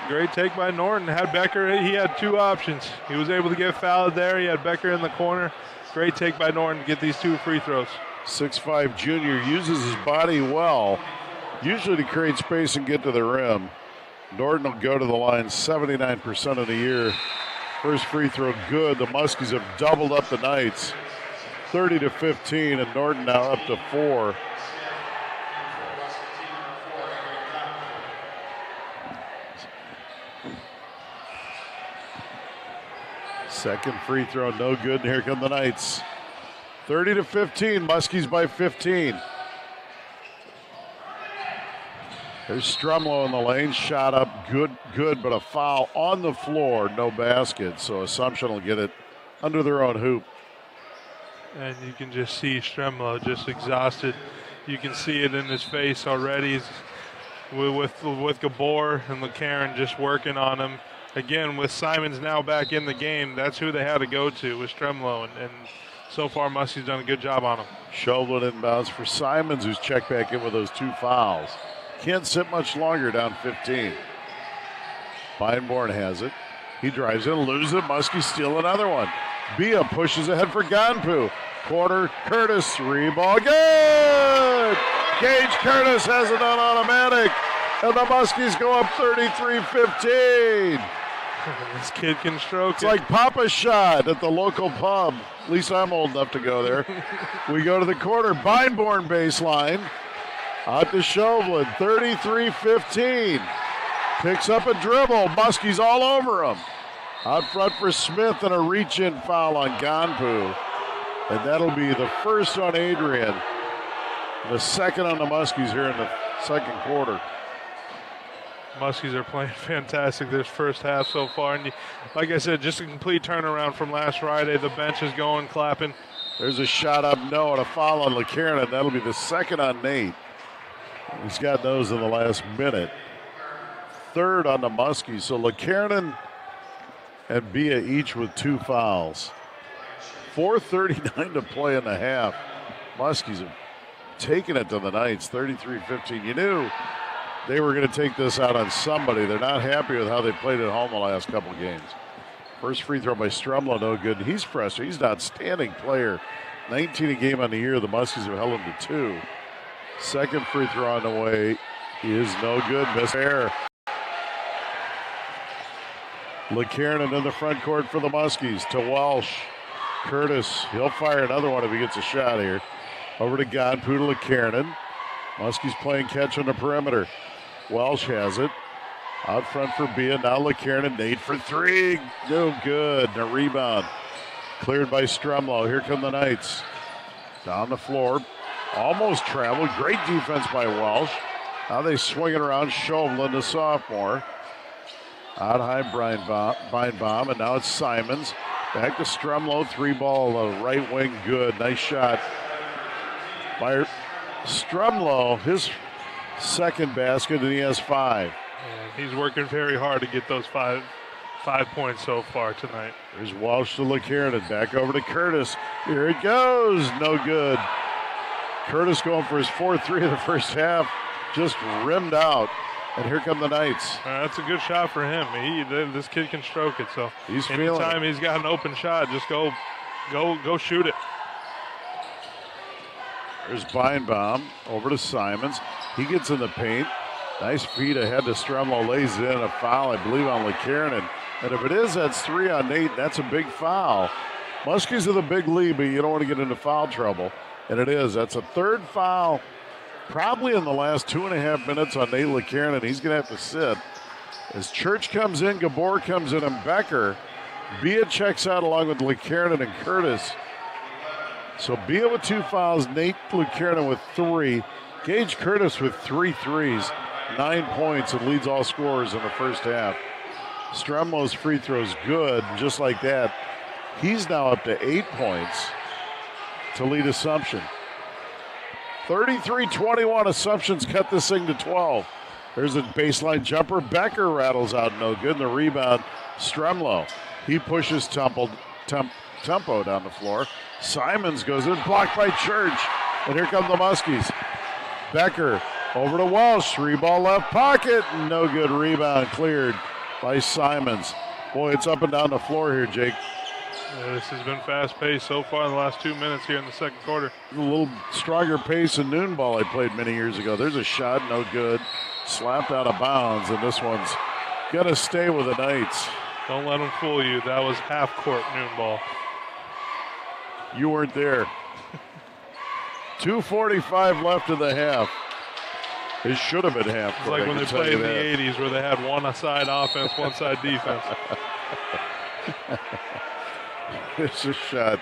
Speaker 2: Great take by Norton. Had Becker, he had 2 options. He was able to get fouled there. He had Becker in the corner. Great take by Norton to get these 2 free throws.
Speaker 1: 6'5" junior uses his body well, usually to create space and get to the rim. Norton will go to the line 79% of the year. First free throw good. The Muskies have doubled up the Knights, 30-15, and Norton now up to 4. Second free throw, no good, and here come the Knights. 30-15, Muskies by 15. There's Stremlow in the lane, shot up, good, but a foul on the floor, no basket. So Assumption will get it under their own hoop.
Speaker 2: And you can just see Stremlow just exhausted. You can see it in his face already. With Gabor and LeKaren just working on him. Again, with Simons now back in the game, that's who they had to go to, with Stremlow. And so far, Muskie's done a good job on him.
Speaker 1: Chauvelin inbounds for Simons, who's checked back in with those 2 fouls. Can't sit much longer down 15. Feinborn has it. He drives in, loses it. Muskie steal another one. Bia pushes ahead for Ganpu. Quarter, Curtis, 3-ball, good! Gage Curtis has it on automatic, and the Muskies go up 33-15.
Speaker 2: This kid can stroke
Speaker 1: It's like Papa's shot at the local pub. At least I'm old enough to go there. We go to the quarter. Feinborn baseline. Out to Chauvelin, 33-15. Picks up a dribble. Muskie's all over him. Out front for Smith and a reach-in foul on Ganpu. And that'll be the first on Adrian. The second on the Muskies here in the second quarter.
Speaker 2: Muskies are playing fantastic this first half so far. And like I said, just a complete turnaround from last Friday. The bench is going, clapping.
Speaker 1: There's a shot up, no, and a foul on LeCarron. That'll be the second on Nate. He's got those in the last minute. Third on the Muskies. So LeCarron and Bia each with 2 fouls. 4:39 to play in the half. Muskies have taken it to the Knights, 33-15. You knew they were going to take this out on somebody. They're not happy with how they played at home the last couple games. First free throw by Strumlow, no good. He's frustrated. He's an outstanding player. 19 a game on the year. The Muskies have held him to 2. Second free throw on the way is no good. Miss air. LeCarron in the front court for the Muskies to Welsh. Curtis, he'll fire another one if he gets a shot here. Over to Ganpu to LeCarron. Muskies playing catch on the perimeter. Welsh has it. Out front for Bia. Now LeCarron. Nate for 3. No good. And a rebound. Cleared by Strumlow. Here come the Knights. Down the floor. Almost traveled. Great defense by Welsh. Now they swing it around. Chauvelin, the sophomore. Out high, Beinbaum. And now it's Simons. Back to Strumlow. 3-ball, right wing. Good. Nice shot by Strumlow. His second basket, and he has 5.
Speaker 2: And he's working very hard to get those five points so far tonight.
Speaker 1: There's Walsh to LeCarron. Back over to Curtis. Here it goes. No good. Curtis going for his 4-3 of the first half. Just rimmed out. And here come the Knights.
Speaker 2: That's a good shot for him. This kid can stroke it. So
Speaker 1: he's feeling
Speaker 2: anytime he's got an open shot, just go shoot it.
Speaker 1: There's Beinbaum over to Simons. He gets in the paint. Nice feed ahead to Strumlow. Lays in a foul, I believe, on LeCarron. And if it is, that's 3 on Nate. That's a big foul. Muskies are the big lead, but you don't want to get into foul trouble. And it is. That's a third foul, probably in the last 2.5 minutes on Nate LeCarron, and he's going to have to sit. As Church comes in, Gabor comes in, and Becker. Bia checks out along with LeCarron and Curtis. So Bia with 2 fouls, Nate LeCarron with 3, Gage Curtis with 3 threes, 9 points, and leads all scorers in the first half. Strumlow's free throw's good, just like that. He's now up to 8 points to lead Assumption. 33-21, Assumption's cut this thing to 12. There's a baseline jumper. Becker rattles out, no good. And the rebound, Strumlow. He pushes Tempo down the floor. Simons goes in, blocked by Church. And here come the Muskies. Becker over to Welsh. 3-ball left pocket. No good. Rebound cleared by Simons. Boy, it's up and down the floor here, Jake.
Speaker 2: Yeah, this has been fast-paced so far in the last 2 minutes here in the second quarter.
Speaker 1: A little stronger pace than noon ball I played many years ago. There's a shot, no good. Slapped out of bounds, and this one's got to stay with the Knights.
Speaker 2: Don't let them fool you. That was half-court noon ball.
Speaker 1: You weren't there. 2:45 left in the half. It should have been half.
Speaker 2: It's like when they played in the 80s where they had one side offense, one side defense.
Speaker 1: It's a shot.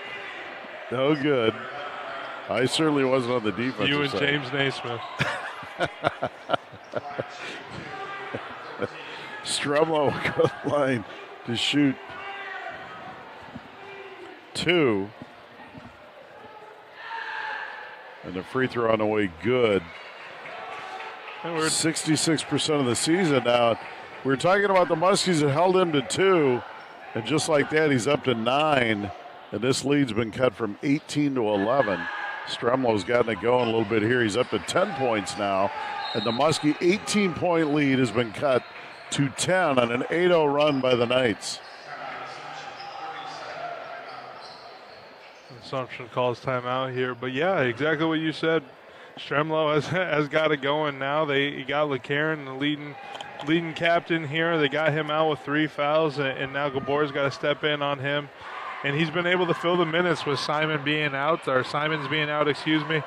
Speaker 1: No good. I certainly wasn't on the defensive
Speaker 2: You and
Speaker 1: side.
Speaker 2: James Naismith.
Speaker 1: Strumlow will go to the line to shoot 2. And the free throw on the way, good. 66% of the season now. We were talking about the Muskies that held him to 2, and just like that, he's up to 9. And this lead's been cut from 18 to 11. Strumlow's gotten it going a little bit here. He's up to 10 points now. And the Muskie 18-point lead has been cut to 10 on an 8-0 run by the Knights.
Speaker 2: Assumption calls timeout here, but yeah, exactly what you said. Stremlo has got it going now. He got LeCarron, the leading captain here. They got him out with 3 fouls, and now Gabor's got to step in on him. And he's been able to fill the minutes with Simon's being out, excuse me.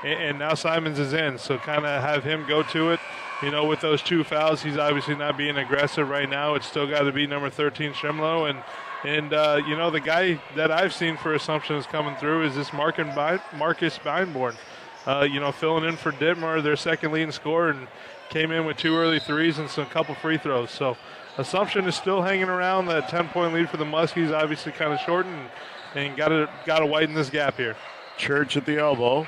Speaker 2: And now Simons is in, so kind of have him go to it. You know, with those 2 fouls, he's obviously not being aggressive right now. It's still got to be number 13, Stremlo. And you know, the guy that I've seen for Assumption is coming through is this Marcus Beinborn. You know, filling in for Dittmer, their second leading scorer, and came in with 2 early threes and a couple free throws. So Assumption is still hanging around. That 10-point lead for the Muskies obviously kind of shortened, and got to widen this gap here.
Speaker 1: Church at the elbow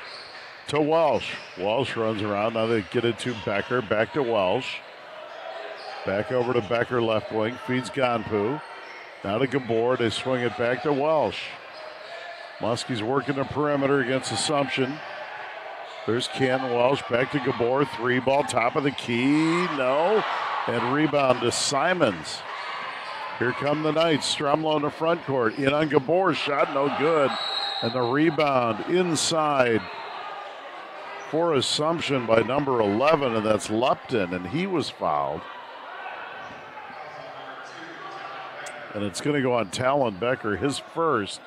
Speaker 1: to Welsh. Welsh runs around. Now they get it to Becker. Back to Welsh. Back over to Becker, left wing. Feeds Ganpu. Now to Gabor. They swing it back to Welsh. Muskies working the perimeter against Assumption. There's Canton Welsh. Back to Gabor. 3-ball. Top of the key. No. And rebound to Simons. Here come the Knights. Stremlo in the front court. In on Gabor. Shot no good. And the rebound inside for Assumption by number 11, and that's Lupton, and he was fouled. And it's going to go on Talon Becker, his first.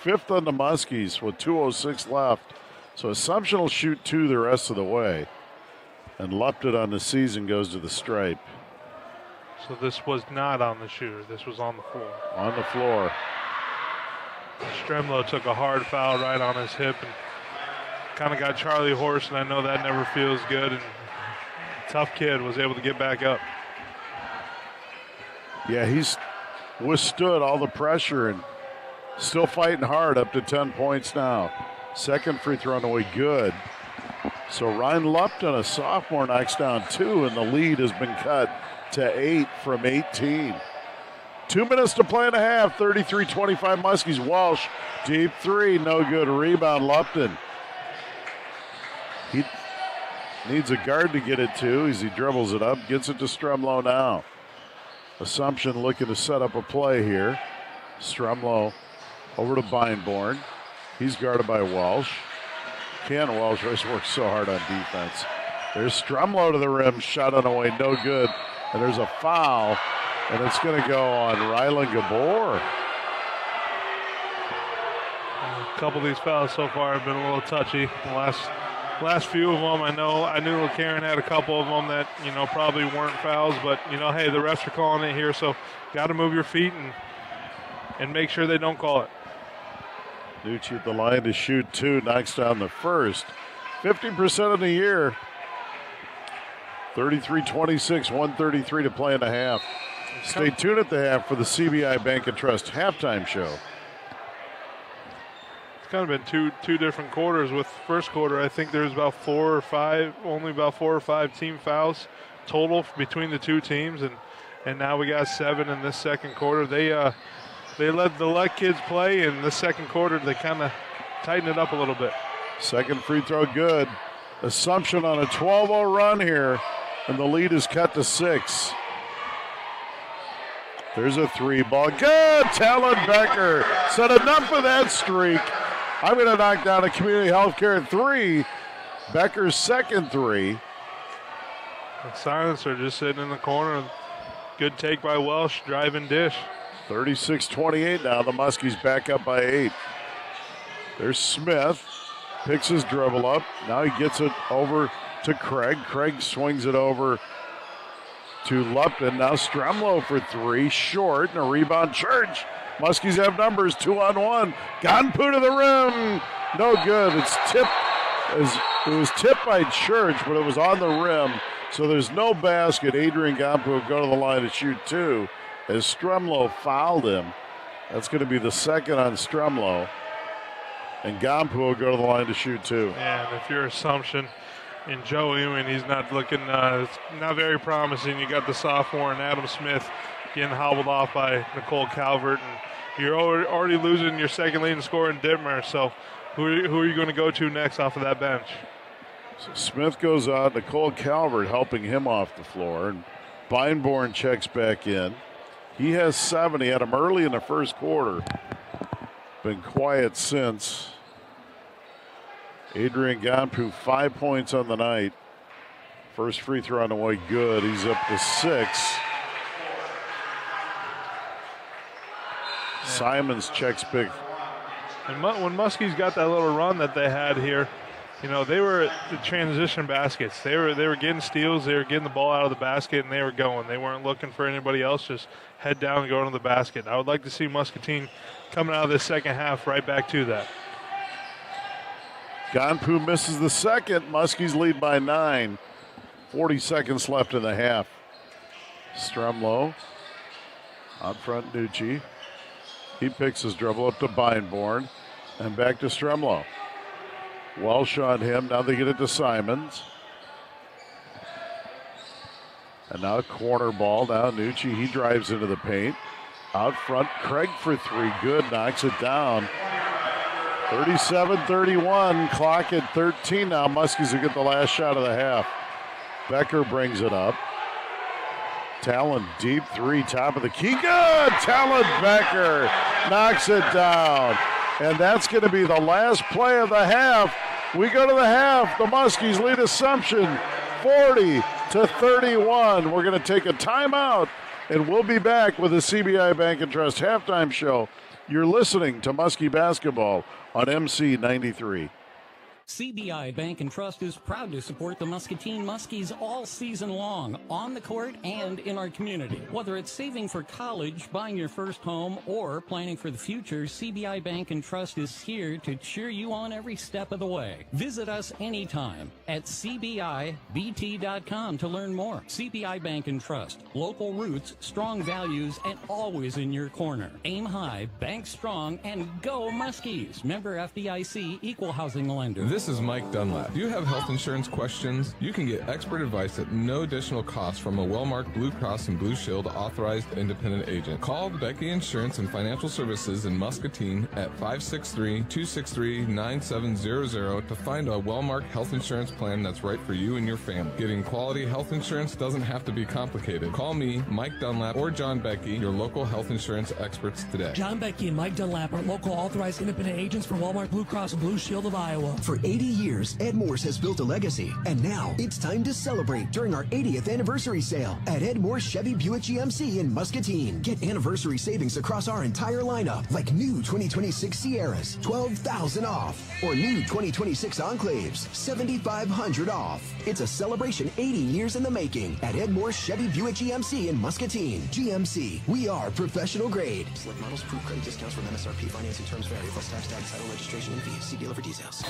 Speaker 1: 5th on the Muskies with 2:06 left. So Assumption will shoot 2 the rest of the way. And Lupton on the season goes to the stripe.
Speaker 2: So this was not on the shooter. This was on the floor.
Speaker 1: On the floor.
Speaker 2: Stremlo took a hard foul right on his hip and kind of got Charlie Horse, and I know that never feels good. And tough kid was able to get back up.
Speaker 1: Yeah, he's withstood all the pressure and still fighting hard, up to 10 points now. Second free throw on the way, good. So Ryan Lupton, a sophomore, knocks down 2, and the lead has been cut to 8 from 18. 2 minutes to play and a half, 33-25 Muskies. Walsh, deep 3, no good. Rebound, Lupton. He needs a guard to get it to as he dribbles it up, gets it to Stremlo now. Assumption looking to set up a play here. Stremlo over to Beinborn. He's guarded by Welsh. Cannon Welsh has worked so hard on defense. There's Stremlo to the rim, shot on the way, no good. And there's a foul, and it's going to go on Rylan Gabor.
Speaker 2: A couple of these fouls so far have been a little touchy. The last few of them, I knew LeCarron had a couple of them that, you know, probably weren't fouls, but, you know, hey, the refs are calling it here, so got to move your feet and make sure they don't call it.
Speaker 1: Nucci at the line to shoot 2, knocks down the first. 50% of the year. 33-26, 133 to play in a half. Stay tuned at the half for the CBI Bank and Trust halftime show.
Speaker 2: It's kind of been two different quarters. With first quarter, I think there's about 4 or 5 team fouls total between the two teams, and now we got 7 in this second quarter. They let kids play. In the second quarter, they kind of tighten it up a little bit.
Speaker 1: Second free throw good. Assumption on a 12-0 run here, and the lead is cut to 6. There's a 3-ball. Good! Talon Becker said enough of that streak. I'm going to knock down a community healthcare 3. Becker's second 3.
Speaker 2: And Silencer just sitting in the corner. Good take by Welsh, driving dish.
Speaker 1: 36-28 now. The Muskies back up by 8. There's Smith. Picks his dribble up. Now he gets it over to Craig. Craig swings it over to Lupton. Now Stremlo for 3. Short, and a rebound. Church. Muskies have numbers. 2-on-1. Ganpu to the rim. No good. It's tipped. It was tipped by Church, but it was on the rim. So there's no basket. Adrian Ganpu will go to the line to shoot 2. As Stremlo fouled him. That's going to be the second on Stremlo. And Ganpu will go to the line to shoot 2.
Speaker 2: Yeah, and if your assumption in Joe Ewing, he's not looking, not very promising. You got the sophomore and Adam Smith getting hobbled off by Nicole Calvert, and you're already losing your second leading scorer in Dittmer. So who are you going to go to next off of that bench?
Speaker 1: So Smith goes out, Nicole Calvert helping him off the floor, and Beinborn checks back in. He has 7. He had him early in the first quarter. Been quiet since. Adrian Ganpu, 5 points on the night. First free throw on the way, good. He's up to 6. Simons checks big.
Speaker 2: And when Muskies got that little run that they had here, you know, they were at the transition baskets. They were getting steals. They were getting the ball out of the basket, and they were going. They weren't looking for anybody else, just head down and go to the basket. I would like to see Muscatine coming out of this second half right back to that.
Speaker 1: Ganpu misses the second. Muskies lead by 9. 40 seconds left in the half. Stremlow out front, Nucci. He picks his dribble up to Beinborn and back to Stremlow. Welsh on him. Now they get it to Simons. And now corner ball. Now Nucci, he drives into the paint. Out front, Craig for 3. Good, knocks it down. 37-31. Clock at 13 now. Muskies will get the last shot of the half. Becker brings it up. Talon deep 3, top of the key. Good! Talon Becker knocks it down. And that's going to be the last play of the half. We go to the half. The Muskies lead Assumption 40-31. We're going to take a timeout, and we'll be back with the CBI Bank and Trust halftime show. You're listening to Muskie Basketball on MC 93.
Speaker 14: CBI Bank and Trust is proud to support the Muscatine Muskies all season long, on the court and in our community. Whether it's saving for college, buying your first home, or planning for the future, CBI Bank and Trust is here to cheer you on every step of the way. Visit us anytime at cbibt.com to learn more. CBI Bank and Trust, local roots, strong values, and always in your corner. Aim high, bank strong, and go Muskies. Member FDIC, equal housing lender.
Speaker 10: This is Mike Dunlap. Do you have health insurance questions? You can get expert advice at no additional cost from a well-marked Blue Cross and Blue Shield authorized independent agent. Call Becky Insurance and Financial Services in Muscatine at 563-263-9700 to find a well-marked health insurance plan that's right for you and your family. Getting quality health insurance doesn't have to be complicated. Call me, Mike Dunlap, or John Becky, your local health insurance experts today.
Speaker 7: John Becky and Mike Dunlap are local authorized independent agents for Walmart Blue Cross and Blue Shield of Iowa.
Speaker 6: For 80 years, Ed Moore's has built a legacy, and now it's time to celebrate during our 80th anniversary sale at Ed Moore's Chevy Buick GMC in Muscatine. Get anniversary savings across our entire lineup, like new 2026 Sierras, $12,000 off, or new 2026 Enclaves, $7,500 off. It's a celebration 80 years in the making at Ed Moore's Chevy Buick GMC in Muscatine. GMC, we are professional grade. Select models, proof credit discounts from MSRP. Financing terms vary. Plus tax, title, registration, and fees. See dealer for details.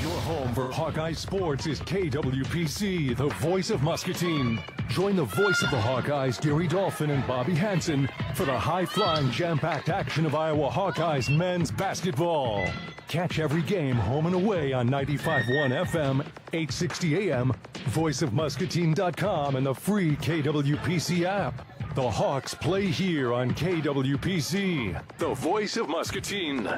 Speaker 3: Your home for Hawkeye Sports is KWPC, the voice of Muscatine. Join the voice of the Hawkeyes, Gary Dolphin and Bobby Hansen, for the high-flying, jam-packed action of Iowa Hawkeyes men's basketball. Catch every game home and away on 95.1 FM, 860 AM, voiceofmuscatine.com, and the free KWPC app. The Hawks play here on KWPC, the voice of Muscatine.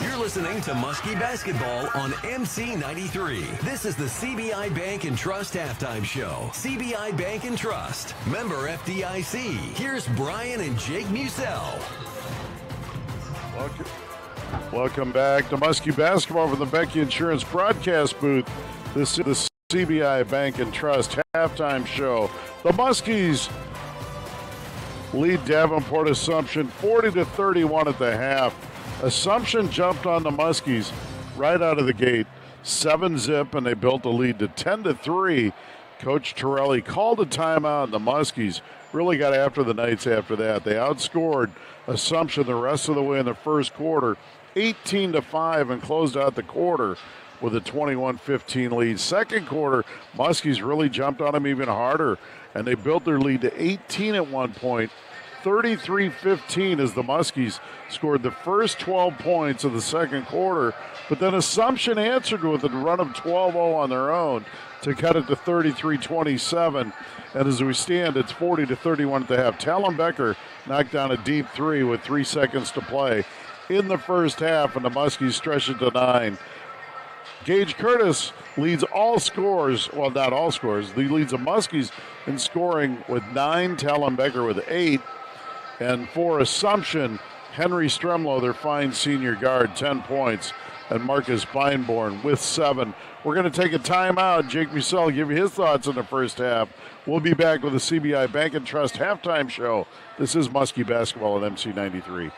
Speaker 8: You're listening to Muskie Basketball on MC 93. This is the CBI Bank and Trust halftime show. CBI Bank and Trust, member FDIC. Here's Brian and Jake Musell.
Speaker 1: Welcome back to Muskie Basketball from the Becky Insurance broadcast booth. This is the CBI Bank and Trust halftime show. The Muskies lead Davenport Assumption 40-31 at the half. Assumption jumped on the Muskies right out of the gate, 7-zip, and they built a lead to 10-3. Coach Torelli called a timeout, and the Muskies really got after the Knights after that. They outscored Assumption the rest of the way in the first quarter, 18-5, and closed out the quarter with a 21-15 lead. Second quarter, Muskies really jumped on them even harder, and they built their lead to 18 at one point. 33-15 as the Muskies scored the first 12 points of the second quarter, but then Assumption answered with a run of 12-0 on their own to cut it to 33-27. And as we stand, it's 40-31 at the half. Talon Becker knocked down a deep three with 3 seconds to play. in the first half, and the Muskies stretch it to 9. Gage Curtis leads all scores. Well, not all scores. He leads the Muskies in scoring with 9. Talon Becker with 8. And for Assumption, Henry Stremlow, their fine senior guard, 10 points. And Marcus Feinborn with 7. We're going to take a timeout. Jake Musell give you his thoughts in the first half. We'll be back with the CBI Bank and Trust halftime show. This is Muskie Basketball at MC93.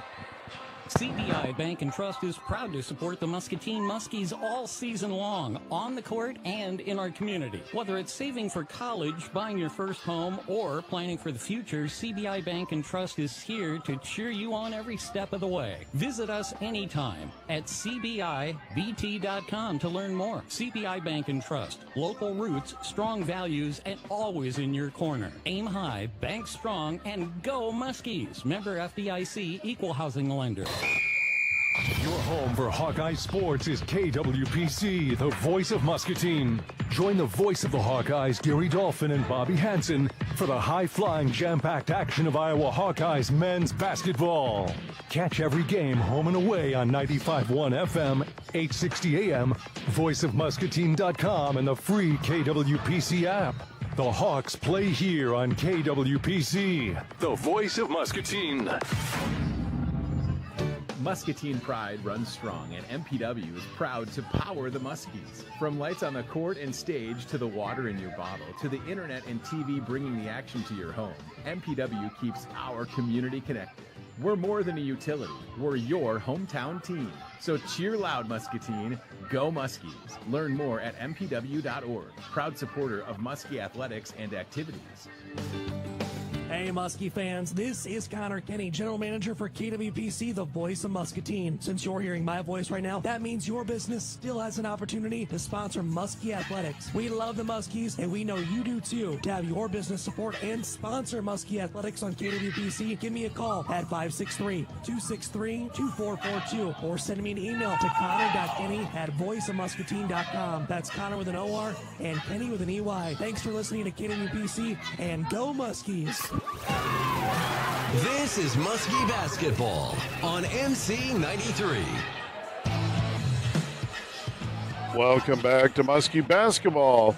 Speaker 14: CBI Bank and Trust is proud to support the Muscatine Muskies all season long, on the court and in our community. Whether it's saving for college, buying your first home, or planning for the future, CBI Bank and Trust is here to cheer you on every step of the way. Visit us anytime at cbibt.com to learn more. CBI Bank and Trust, local roots, strong values, and always in your corner. Aim high, bank strong, and go Muskies. Member FDIC, equal housing lender.
Speaker 3: Your home for Hawkeye Sports is KWPC, the voice of Muscatine. Join the voice of the Hawkeyes, Gary Dolphin and Bobby Hansen, for the high-flying, jam-packed action of Iowa Hawkeyes men's basketball. Catch every game home and away on 95.1 FM, 860 AM, voiceofmuscatine.com, and the free KWPC app. The Hawks play here on KWPC, the voice of Muscatine.
Speaker 11: Muscatine pride runs strong, and MPW is proud to power the Muskies. From lights on the court and stage to the water in your bottle to the internet and TV bringing the action to your home, MPW keeps our community connected. We're more than a utility. We're your hometown team. So cheer loud, Muscatine. Go Muskies. Learn more at mpw.org. Proud supporter of Muskie athletics and activities.
Speaker 7: Hey, Muskie fans, this is Connor Kenny, General Manager for KWPC, the voice of Muscatine. Since you're hearing my voice right now, that means your business still has an opportunity to sponsor Muskie Athletics. We love the Muskies, and we know you do too. To have your business support and sponsor Muskie Athletics on KWPC, give me a call at 563-263-2442 or send me an email to connor.kenny@voiceofmuscatine.com. That's Connor with an O-R and Kenny with an E-Y. Thanks for listening to KWPC, and go Muskies!
Speaker 8: This is Muskie Basketball on MC93.
Speaker 1: Welcome back to Muskie Basketball.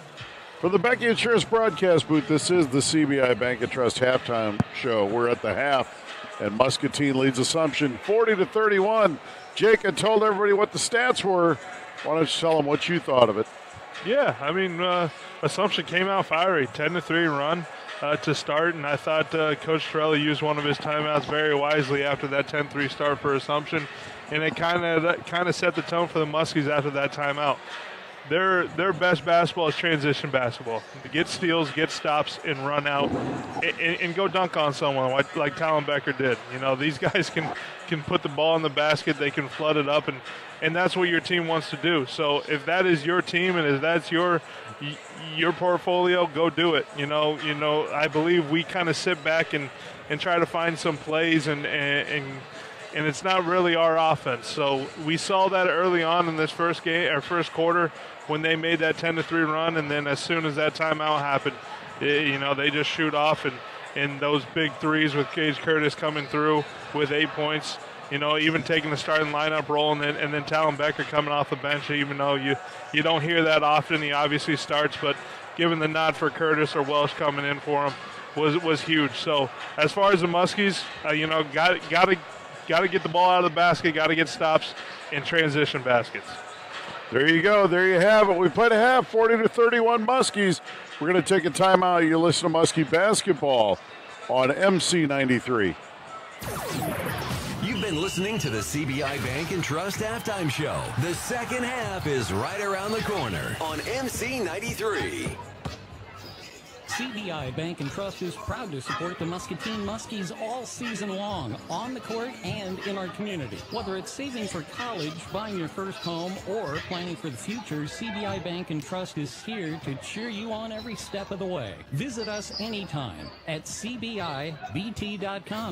Speaker 1: For the Becky Insurance broadcast booth, this is the CBI Bank and Trust halftime show. We're at the half, and Muscatine leads Assumption 40-31. Jake, I told everybody what the stats were. Why don't you tell them what you thought of it?
Speaker 2: Yeah, I mean, Assumption came out fiery, 10-3 run to start, and I thought Coach Torelli used one of his timeouts very wisely after that 10-3 start for Assumption, and it kind of set the tone for the Muskies after that timeout. Their best basketball is transition basketball. Get steals, get stops, and run out, and go dunk on someone like Talon Becker did. You know, these guys can put the ball in the basket, they can flood it up, and that's what your team wants to do. So if that is your team and if that's your portfolio, go do it. You know, I believe we kind of sit back and try to find some plays and it's not really our offense. So we saw that early on in this first quarter when they made that 10-3 run, and then as soon as that timeout happened, they just shoot off and those big threes with Gage Curtis coming through with 8 points. Even taking the starting lineup role, and then Talon Becker coming off the bench, even though you don't hear that often. He obviously starts, but giving the nod for Curtis or Welsh coming in for him was huge. So as far as the Muskies, got to get the ball out of the basket, got to get stops and transition baskets.
Speaker 1: There you go. There you have it. We played a half, 40-31 Muskies. We're going to take a timeout. You listen to Muskie Basketball on MC93.
Speaker 8: You've been listening to the CBI Bank and Trust halftime show. The second half is right around the corner on MC93.
Speaker 14: CBI Bank and Trust is proud to support the Muscatine Muskies all season long, on the court and in our community. Whether it's saving for college, buying your first home, or planning for the future, CBI Bank and Trust is here to cheer you on every step of the way. Visit us anytime at cbibt.com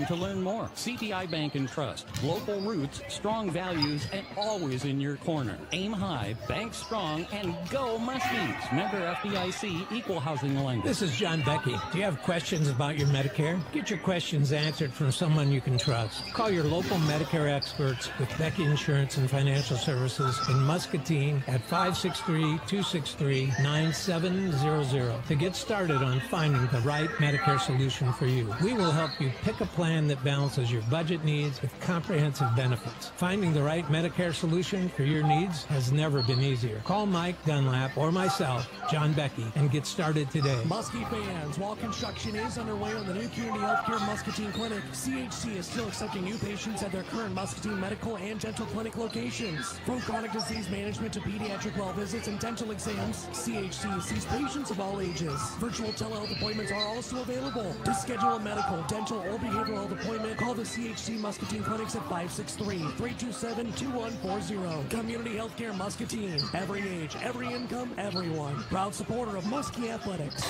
Speaker 14: to learn more. CBI Bank and Trust, local roots, strong values, and always in your corner. Aim high, bank strong, and go Muskies. Member FDIC, equal housing lender.
Speaker 5: This is is John Becky. Do you have questions about your Medicare? Get your questions answered from someone you can trust. Call your local Medicare experts with Becky Insurance and Financial Services in Muscatine at 563-263-9700 to get started on finding the right Medicare solution for you. We will help you pick a plan that balances your budget needs with comprehensive benefits. Finding the right Medicare solution for your needs has never been easier. Call Mike Dunlap or myself, John Becky, and get started today.
Speaker 7: Muskie fans, while construction is underway on the new Community Healthcare Muscatine Clinic, CHC is still accepting new patients at their current Muscatine Medical and Dental Clinic locations. From chronic disease management to pediatric well visits and dental exams, CHC sees patients of all ages. Virtual telehealth appointments are also available. To schedule a medical, dental, or behavioral health appointment, call the CHC Muscatine Clinics at 563-327-2140. Community Healthcare Muscatine. Every age, every income, everyone. Proud supporter of Muskie Athletics.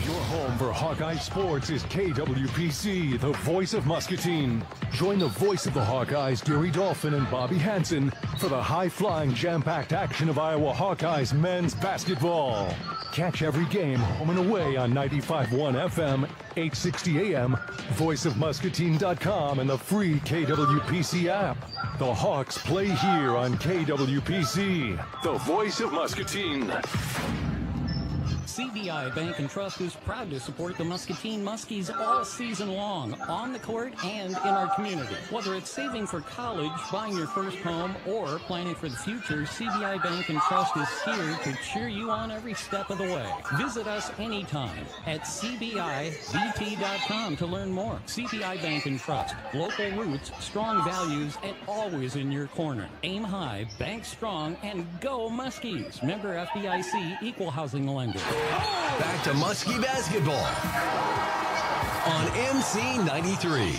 Speaker 3: Your home for Hawkeye Sports is KWPC, the voice of Muscatine. Join the voice of the Hawkeyes, Gary Dolphin and Bobby Hansen, for the high-flying, jam-packed action of Iowa Hawkeyes men's basketball. Catch every game home and away on 95.1 FM, 860 AM, voiceofmuscatine.com, and the free KWPC app. The Hawks play here on KWPC, the voice of Muscatine.
Speaker 14: CBI Bank and Trust is proud to support the Muscatine Muskies all season long, on the court and in our community. Whether it's saving for college, buying your first home, or planning for the future, CBI Bank and Trust is here to cheer you on every step of the way. Visit us anytime at cbibt.com to learn more. CBI Bank and Trust, local roots, strong values, and always in your corner. Aim high, bank strong, and go Muskies. Member FDIC, equal housing lender.
Speaker 8: Back to Muskie basketball on MC 93.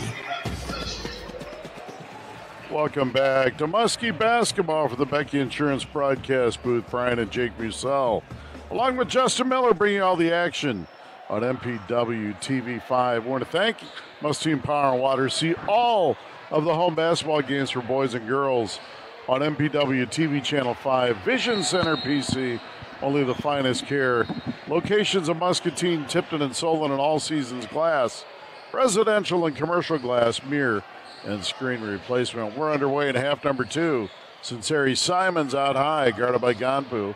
Speaker 1: Welcome back to Muskie basketball for the Becky Insurance broadcast booth. Brian and Jake Musell, along with Justin Miller, bringing all the action on MPW TV5. We want to thank Muscatine Power and Water. See all of the home basketball games for boys and girls on MPW TV Channel 5, Vision Center PC. Only the finest care. Locations of Muscatine, Tipton, and Solon, and All Seasons Glass. Residential and commercial glass, mirror, and screen replacement. We're underway in half number 2. Sinceri Simons out high, guarded by Ganpu.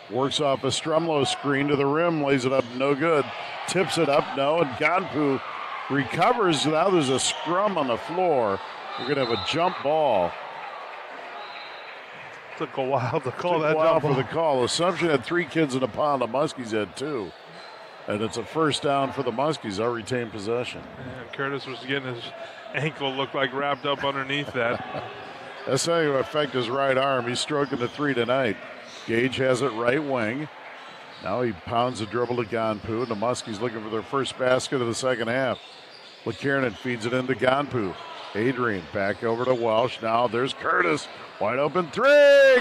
Speaker 1: Works off a Strumlow screen to the rim, lays it up, no good. Tips it up, no, and Ganpu recovers. Now there's a scrum on the floor. We're going to have a jump ball.
Speaker 2: Took a while to call that
Speaker 1: jump ball.
Speaker 2: for
Speaker 1: The call. Assumption had 3 kids in a pile. The Muskies had 2. And it's a first down for the Muskies. Our retained possession.
Speaker 2: And Curtis was getting his ankle looked like wrapped up underneath that.
Speaker 1: That's not going to affect his right arm. He's stroking the 3 tonight. Gage has it right wing. Now he pounds the dribble to Ganpu. And the Muskies looking for their first basket of the second half. LeKiernan feeds it into Ganpu. Adrian back over to Welsh. Now there's Curtis. Wide open 3.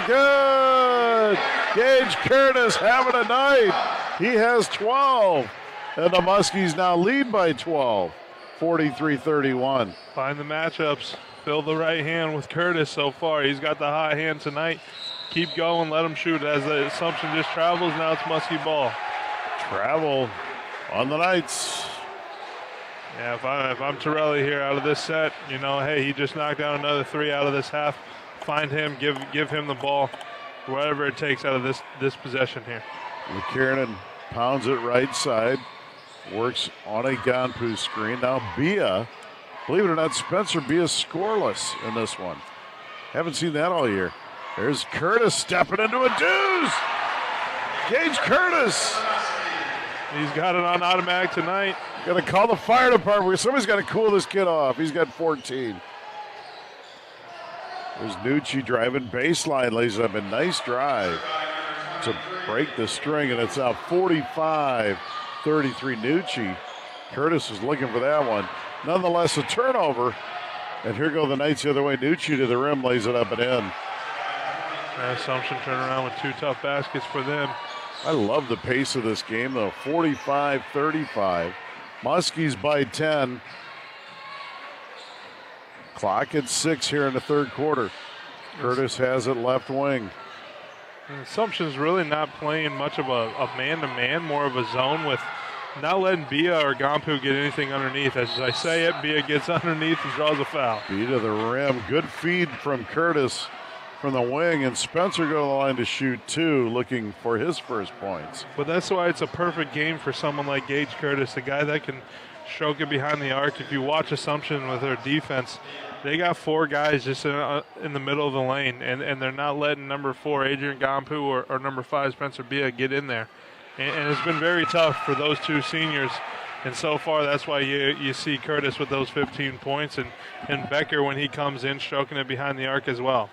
Speaker 1: Good. Gage Curtis having a night. He has 12. And the Muskies now lead by 12. 43-31.
Speaker 2: Find the matchups. Fill the right hand with Curtis so far. He's got the high hand tonight. Keep going. Let him shoot. As the Assumption just travels, now it's Muskie ball.
Speaker 1: Travel on the Knights.
Speaker 2: Yeah, if I'm Torelli here out of this set, you know, hey, he just knocked down another 3 out of this half. Find him, give him the ball, whatever it takes out of this possession here.
Speaker 1: McKiernan pounds it right side, works on a Ganpu screen. Now Bia, believe it or not, Spencer Bia scoreless in this one. Haven't seen that all year. There's Curtis stepping into a deuce. Gage Curtis.
Speaker 2: He's got it on automatic tonight.
Speaker 1: Got to call the fire department. Somebody's got to cool this kid off. He's got 14. There's Nucci driving baseline, lays it up a nice drive to break the string, and it's out 45-33 Nucci. Curtis was looking for that one. Nonetheless, a turnover. And here go the Knights the other way. Nucci to the rim, lays it up and in.
Speaker 2: Assumption turn around with 2 tough baskets for them.
Speaker 1: I love the pace of this game, though. 45-35. Muskies by 10. Clock at 6 here in the third quarter. Curtis has it left wing.
Speaker 2: And Assumption's really not playing much of a man-to-man, more of a zone with not letting Bia or Gampu get anything underneath. As I say it, Bia gets underneath and draws a foul.
Speaker 1: Bia to the rim. Good feed from Curtis from the wing, and Spencer go to the line to shoot two, looking for his first points.
Speaker 2: But that's why it's a perfect game for someone like Gage Curtis, a guy that can stroke it behind the arc. If you watch Assumption with their defense, they got four guys just in the middle of the lane, and they're not letting number 4, Adrian Gampu, or number 5, Spencer Bia, get in there. And it's been very tough for those two seniors. And so far, that's why you see Curtis with those 15 points, and Becker, when he comes in, stroking it behind the arc as well.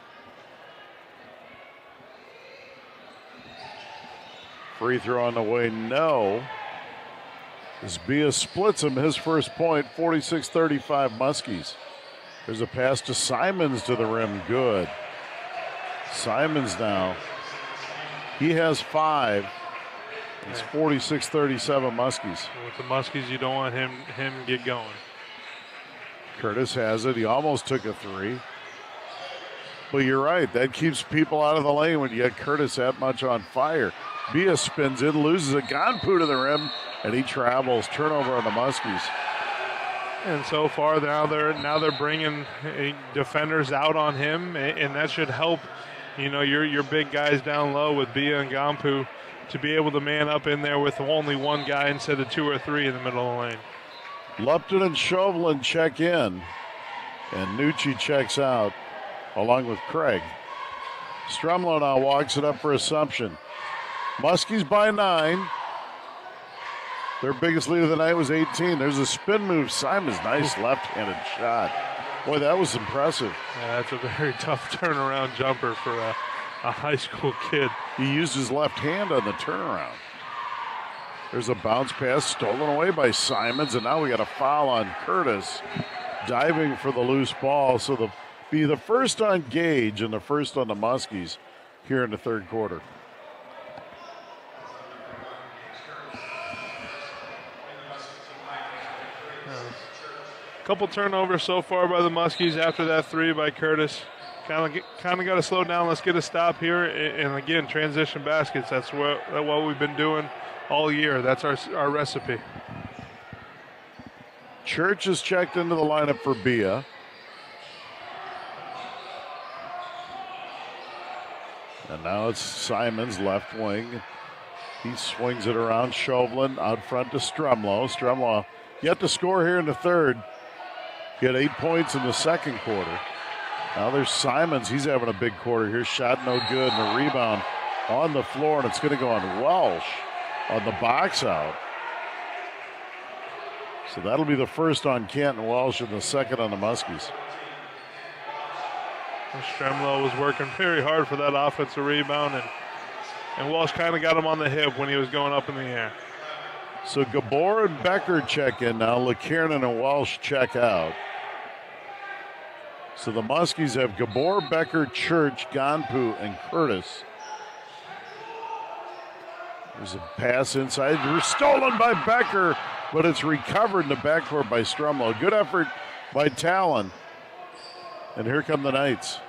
Speaker 1: Free throw on the way, no. As Bia splits him, his first point, 46-35 Muskies. There's a pass to Simons to the rim, good. Simons now, he has 5. It's 46-37 Muskies.
Speaker 2: With the Muskies, you don't want him get going.
Speaker 1: Curtis has it. He almost took a 3. But you're right. That keeps people out of the lane when you get Curtis that much on fire. Bia spins in, loses a Ganpu to the rim, and he travels. Turnover on the Muskies.
Speaker 2: And so far now they're bringing defenders out on him, and that should help. You know, your big guys down low with Bia and Gampu to be able to man up in there with only one guy instead of 2 or 3 in the middle of the lane.
Speaker 1: Lupton and Chauvelin check in, and Nucci checks out along with Craig. Strumlow now walks it up for Assumption. Muskies by 9. Their biggest lead of the night was 18. There's a spin move. Simons, nice left-handed shot. Boy, that was impressive.
Speaker 2: Yeah, that's a very tough turnaround jumper for a high school kid.
Speaker 1: He used his left hand on the turnaround. There's a bounce pass stolen away by Simons, and now we got a foul on Curtis, diving for the loose ball. So they'll be the first on Gage and the first on the Muskies here in the third quarter.
Speaker 2: Couple turnovers so far by the Muskies after that 3 by Curtis. Kind of got to slow down. Let's get a stop here. And again, transition baskets. That's what we've been doing all year. That's our recipe.
Speaker 1: Church is checked into the lineup for Bia. And now it's Simons, left wing. He swings it around. Chauvelin out front to Strumlow. Strumlow yet to score here in the third. He had 8 points in the second quarter. Now there's Simons. He's having a big quarter here. Shot no good, and a rebound on the floor, and it's going to go on Welsh on the box out. So that'll be the first on Canton Welsh and the second on the Muskies.
Speaker 2: Stremlow was working very hard for that offensive rebound, and Welsh kind of got him on the hip when he was going up in the air.
Speaker 1: So Gabor and Becker check in now. LeKiernan and Welsh check out. So the Muskies have Gabor, Becker, Church, Ganpu, and Curtis. There's a pass inside. Stolen by Becker, but it's recovered in the backcourt by Strumlow. Good effort by Talon. And here come the Knights.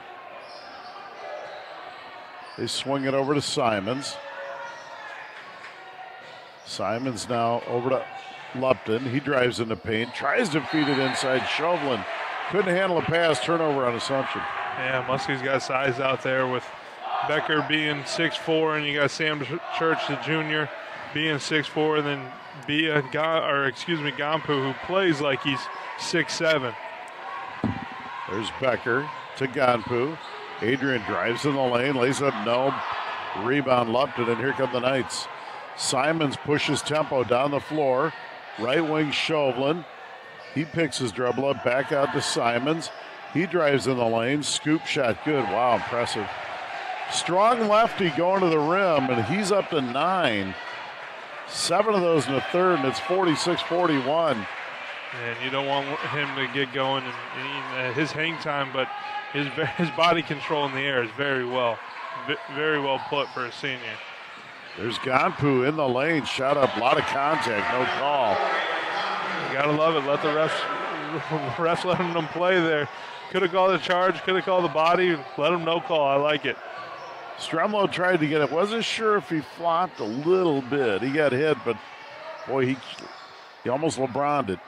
Speaker 1: They swing it over to Simons. Simons now over to Lupton. He drives in the paint, tries to feed it inside. Chauvelin couldn't handle a pass. Turnover on Assumption.
Speaker 2: Yeah, Muskie's got size out there with Becker being 6'4", and you got Sam Church, the junior, being 6'4", and then Gampu, who plays like he's 6'7".
Speaker 1: There's Becker to Ganpu. Adrian drives in the lane, lays up, no. Rebound Lupton, and here come the Knights. Simons pushes tempo down the floor. Right wing Chauvelin. He picks his dribble up, back out to Simons. He drives in the lane, scoop shot, good. Wow, impressive. Strong lefty going to the rim, and he's up to 9. 7 of those in the third, and it's 46-41.
Speaker 2: And you don't want him to get going in his hang time, but his body control in the air is very well put for a senior.
Speaker 1: There's Ganpu in the lane, shot up, a lot of contact, no call.
Speaker 2: You gotta love it. Let the refs let them play there. Could have called a charge, could have called the body, let them no call. I like it.
Speaker 1: Stremlo tried to get it. Wasn't sure if he flopped a little bit. He got hit, but boy, he almost LeBron'd it.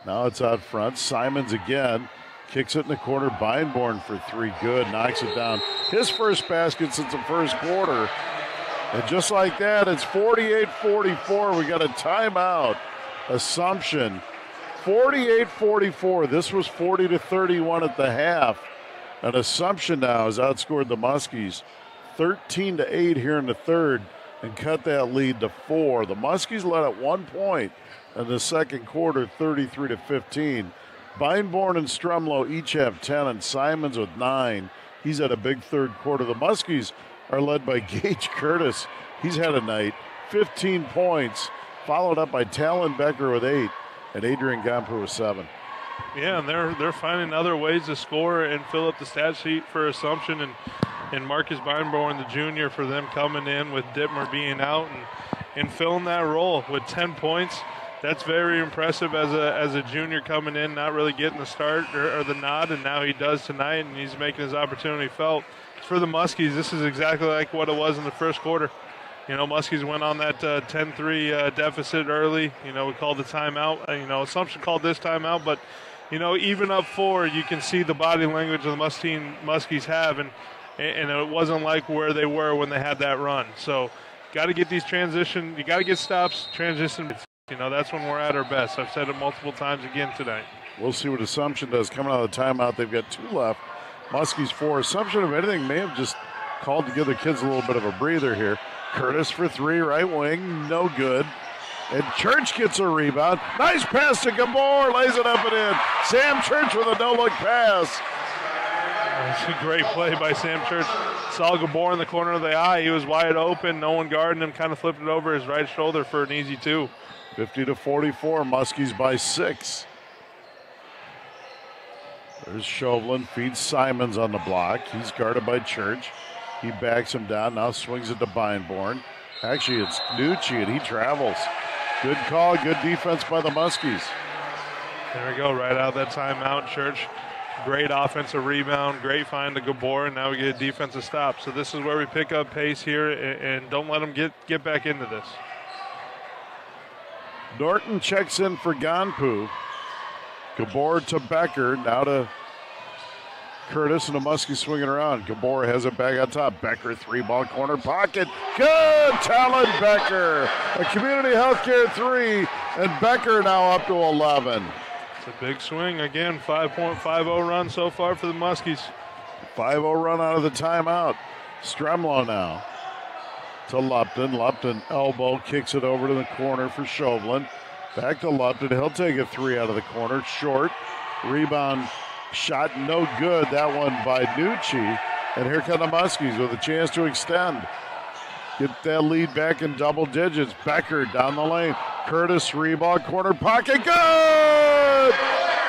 Speaker 1: Now it's out front. Simons again. Kicks it in the corner. Beinborn for three. Good. Knocks it down. His first basket since the first quarter. And just like that, it's 48-44. We got a timeout. Assumption. 48-44. This was 40-31 at the half. And Assumption now has outscored the Muskies 13-8 here in the third and cut that lead to 4. The Muskies led at 1 point in the second quarter, 33-15. Beinborn and Stremlo each have 10, and Simons with 9. He's had a big third quarter. The Muskies are led by Gage Curtis. He's had a night, 15 points, followed up by Talon Becker with 8, and Adrian Gampu with 7.
Speaker 2: Yeah, and they're finding other ways to score and fill up the stat sheet for Assumption, and Marcus Beinborn, the junior, for them coming in with Dittmer being out and filling that role with 10 points. That's very impressive as a junior coming in, not really getting the start or the nod, and now he does tonight, and he's making his opportunity felt. For the Muskies, this is exactly like what it was in the first quarter. You know, Muskies went on that 10-3 deficit early. You know, we called the timeout. You know, Assumption called this timeout, but, you know, even up 4, you can see the body language of the Muskies have, and it wasn't like where they were when they had that run. So, got to get these transition. You got to get stops, transition. You know, that's when we're at our best. I've said it multiple times again tonight.
Speaker 1: We'll see what Assumption does. Coming out of the timeout, they've got 2 left. Muskies 4. Assumption, if anything, may have just called to give the kids a little bit of a breather here. Curtis for 3, right wing, no good. And Church gets a rebound. Nice pass to Gabor, lays it up and in. Sam Church with a no-look pass.
Speaker 2: It's a great play by Sam Church. Saw Gabor in the corner of the eye. He was wide open, no one guarding him, kind of flipped it over his right shoulder for an easy 2.
Speaker 1: 50-44, Muskies by 6. There's Chauvelin, feeds Simons on the block. He's guarded by Church. He backs him down, now swings it to Beinborn. Actually, it's Nucci, and he travels. Good call, good defense by the Muskies.
Speaker 2: There we go, right out of that timeout. Church, great offensive rebound, great find to Gabor, and now we get a defensive stop. So this is where we pick up pace here, and don't let them get back into this.
Speaker 1: Norton checks in for Ganpu. Gabor to Becker, now to Curtis, and the Muskies swinging around. Gabor has it back on top. Becker, 3-ball corner pocket. Good, Talon Becker. A Community Healthcare 3, and Becker now up to 11.
Speaker 2: It's a big swing. Again, 5.50 run so far for the Muskies.
Speaker 1: 5-0 run out of the timeout. Stremlo now to Lupton. Lupton elbow, kicks it over to the corner for Chauvelin. Back to Lupton. He'll take a 3 out of the corner. Short. Rebound shot no good. That one by Nucci. And here come the Muskies with a chance to extend. Get that lead back in double digits. Becker down the lane. Curtis, rebound, corner pocket. Good!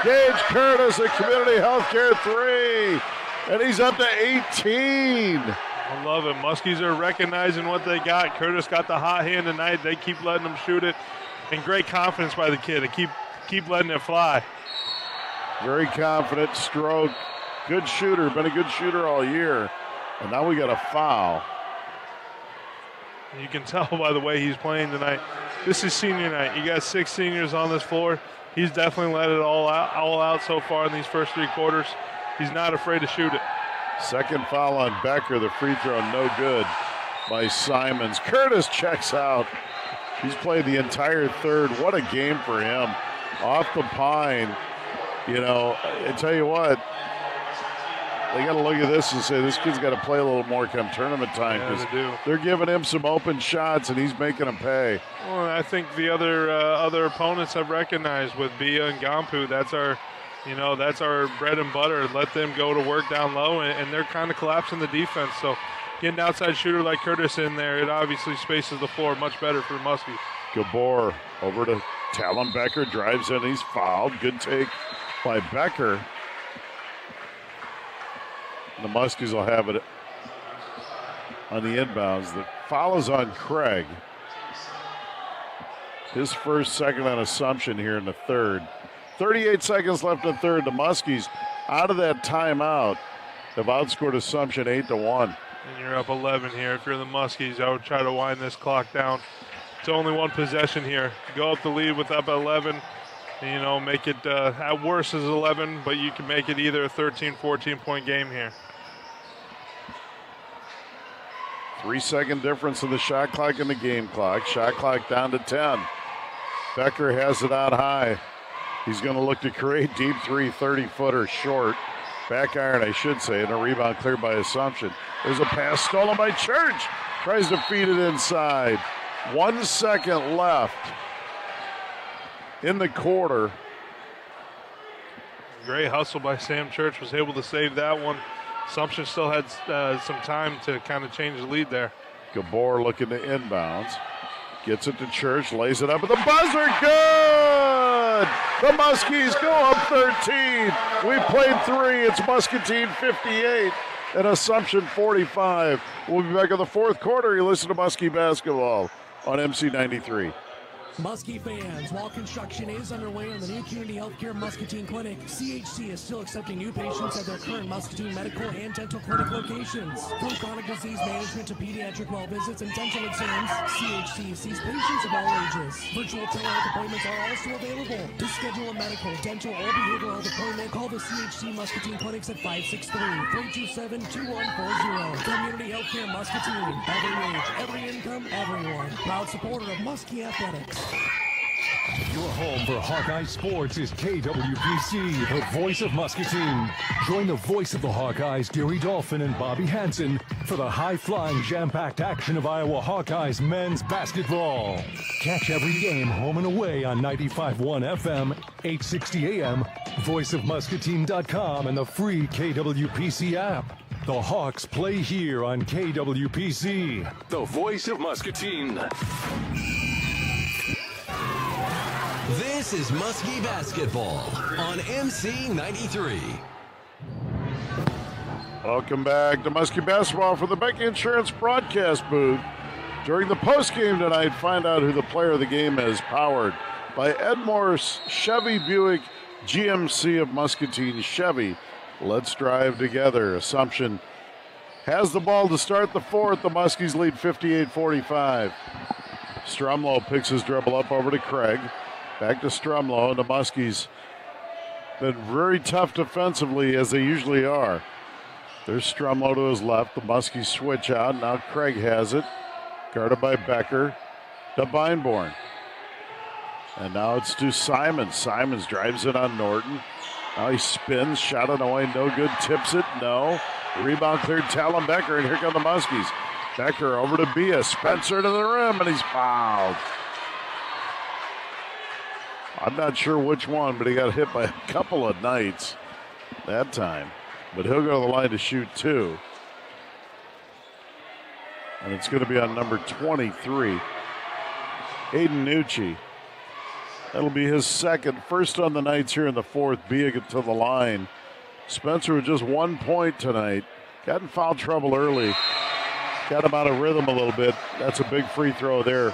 Speaker 1: Gage Curtis at Community Healthcare 3. And he's up to 18.
Speaker 2: I love it. Muskies are recognizing what they got. Curtis got the hot hand tonight. They keep letting him shoot it. And great confidence by the kid to keep letting it fly.
Speaker 1: Very confident stroke. Good shooter. Been a good shooter all year. And now we got a foul.
Speaker 2: You can tell by the way he's playing tonight. This is senior night. You got 6 seniors on this floor. He's definitely let it all out so far in these first 3 quarters. He's not afraid to shoot it.
Speaker 1: Second foul on Becker. The free throw no good by Simons. Curtis checks out. He's played the entire third. What a game for him. Off the pine. You know, I tell you what, they got to look at this and say this kid's got to play a little more come tournament time, because they're giving him some open shots and he's making them pay.
Speaker 2: Well, I think the other opponents have recognized with Bia and Gampu, that's our bread and butter. Let them go to work down low, and they're kind of collapsing the defense. So getting an outside shooter like Curtis in there, it obviously spaces the floor much better for the Muskies.
Speaker 1: Gabor over to Talon Becker, drives in, he's fouled. Good take by Becker. The Muskies will have it on the inbounds. The foul is on Craig. His first, second on Assumption here in the third. 38 seconds left in the third. The Muskies out of that timeout They've outscored Assumption 8-1.
Speaker 2: And you're up 11 here. If you're the Muskies, I would try to wind this clock down. It's only one possession here. Go up the lead with up 11. And, make it at worst is 11, but you can make it either a 13, 14-point game here.
Speaker 1: 3-second difference in the shot clock and the game clock. Shot clock down to 10. Becker has it out high. He's going to look to create deep three, 30-footer short. Back iron, I should say, and a rebound cleared by Assumption. There's a pass stolen by Church. Tries to feed it inside. 1 second left in the quarter.
Speaker 2: Great hustle by Sam Church. Was able to save that one. Assumption still had some time to kind of change the lead there.
Speaker 1: Gabor looking to inbounds. Gets it to Church, lays it up at the buzzer. Good! The Muskies go up 13. We played 3. It's Muscatine 58 and Assumption 45. We'll be back in the fourth quarter. You listen to Muskie Basketball on MC 93.
Speaker 7: Muskie fans, while construction is underway on the new Community Healthcare Muscatine Clinic, CHC is still accepting new patients at their current Muscatine Medical and Dental Clinic locations. From chronic disease management to pediatric well visits and dental exams, CHC sees patients of all ages. Virtual telehealth appointments are also available. To schedule a medical, dental, or behavioral health appointment, call the CHC Muscatine Clinics at 563-327-2140. Community Healthcare Muscatine. Every age, every income, everyone. Proud supporter of Muskie Athletics.
Speaker 3: Your home for Hawkeye Sports is KWPC, the voice of Muscatine. Join the voice of the Hawkeyes, Gary Dolphin and Bobby Hansen, for the high-flying, jam-packed action of Iowa Hawkeyes men's basketball. Catch every game home and away on 95.1 FM, 860 AM, voiceofmuscatine.com, and the free KWPC app. The Hawks play here on KWPC, the voice of Muscatine.
Speaker 8: This is Muskie Basketball on MC 93.
Speaker 1: Welcome back to Muskie Basketball from the Becky Insurance broadcast booth. During the postgame tonight, find out who the player of the game is, powered by Edmore's Chevy Buick GMC of Muscatine Chevy. Let's drive together. Assumption has the ball to start the fourth. The Muskies lead 58-45. Strumlow picks his dribble up over to Craig. Back to Strumlow, and the Muskies been very tough defensively, as they usually are. There's Strumlow to his left. The Muskies switch out. Now Craig has it. Guarded by Becker to Beinborn. And now it's to Simons. Simons drives it on Norton. Now he spins, shot it away, no good. Tips it, no. Rebound cleared, Talon Becker, and here come the Muskies. Becker over to Bia. Spencer to the rim, and he's fouled. I'm not sure which one, but he got hit by a couple of nights that time. But he'll go to the line to shoot 2. And it's going to be on number 23, Aiden Nucci. That'll be his second. First on the Knights here in the fourth. Bia to the line. Spencer with just 1 point tonight. Got in foul trouble early. Got him out of rhythm a little bit. That's a big free throw there.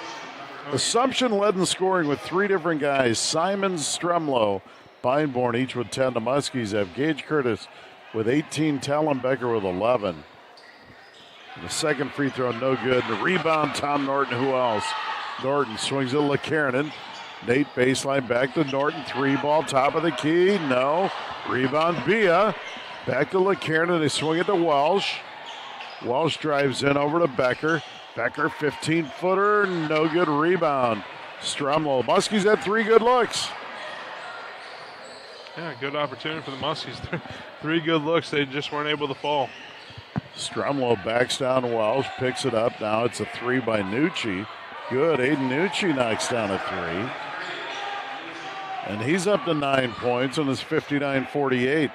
Speaker 1: Assumption led in scoring with 3 different guys. Simons, Strumlow, Beinborn, each with 10. The Muskies have Gage Curtis with 18, Talon Becker with 11. The second free throw, no good. The rebound, Tom Norton. Who else? Norton swings it to LeKiernan. Nate baseline back to Norton. 3-ball, top of the key. No. Rebound, Bia. Back to LeKiernan. They swing it to Welsh. Welsh drives in over to Becker. Becker, 15-footer, no good. Rebound. Strumlow. Muskies had 3 good looks.
Speaker 2: Yeah, good opportunity for the Muskies. 3 good looks. They just weren't able to fall.
Speaker 1: Strumlow backs down Welsh, picks it up. Now it's a 3 by Nucci. Good. Aiden Nucci knocks down a 3. And he's up to 9 points and is 59-48.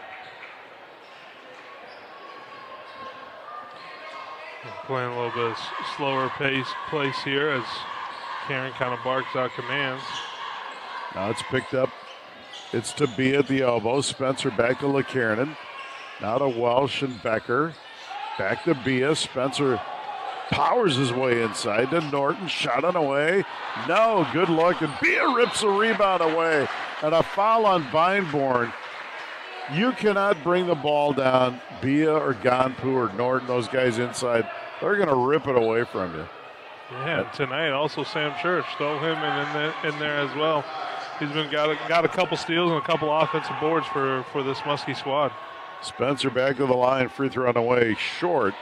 Speaker 2: Playing a little bit of slower pace here as Karen kind of barks out commands.
Speaker 1: Now it's picked up. It's to be at the elbow. Spencer back to LeKiernan. Now to Welsh and Becker. Back to Bia. Spencer powers his way inside to Norton. Shot on away. No, good look. And Bia rips the rebound away. And a foul on Beinborn. You cannot bring the ball down, Bia or Gonpu or Norton, those guys inside. They're going to rip it away from you.
Speaker 2: Yeah, and tonight also Sam Church, throw him in there as well. He's got a couple steals and a couple offensive boards for this Muskie squad.
Speaker 1: Spencer back to the line, free throw on the way, short.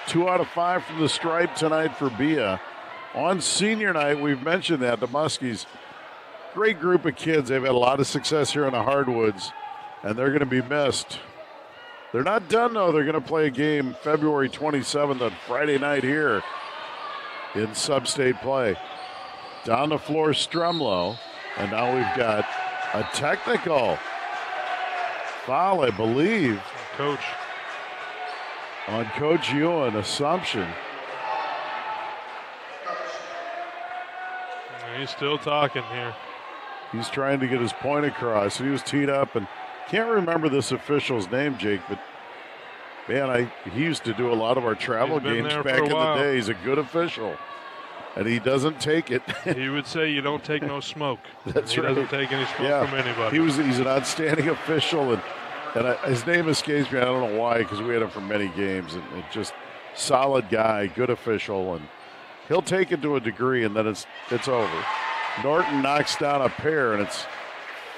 Speaker 1: 2 out of 5 from the stripe tonight for Bia. On senior night, we've mentioned that, the Muskies, great group of kids. They've had a lot of success here in the Hardwoods, and they're going to be missed. They're not done, though. They're going to play a game February 27th on Friday night here in sub-state play. Down the floor, Strumlow, and now we've got a technical foul, I believe.
Speaker 2: Coach.
Speaker 1: On Coach Ewan, Assumption.
Speaker 2: He's still talking here.
Speaker 1: He's trying to get his point across. He was teed up, and can't remember this official's name, Jake, but man, he used to do a lot of our travel games back in the day. He's a good official, and he doesn't take it.
Speaker 2: He would say you don't take no smoke.
Speaker 1: That's
Speaker 2: he
Speaker 1: right.
Speaker 2: doesn't take any smoke from anybody.
Speaker 1: He's an outstanding official, and his name escapes me. I don't know why, because we had him for many games, and just solid guy, good official, and he'll take it to a degree, and then it's over. Norton knocks down a pair, and it's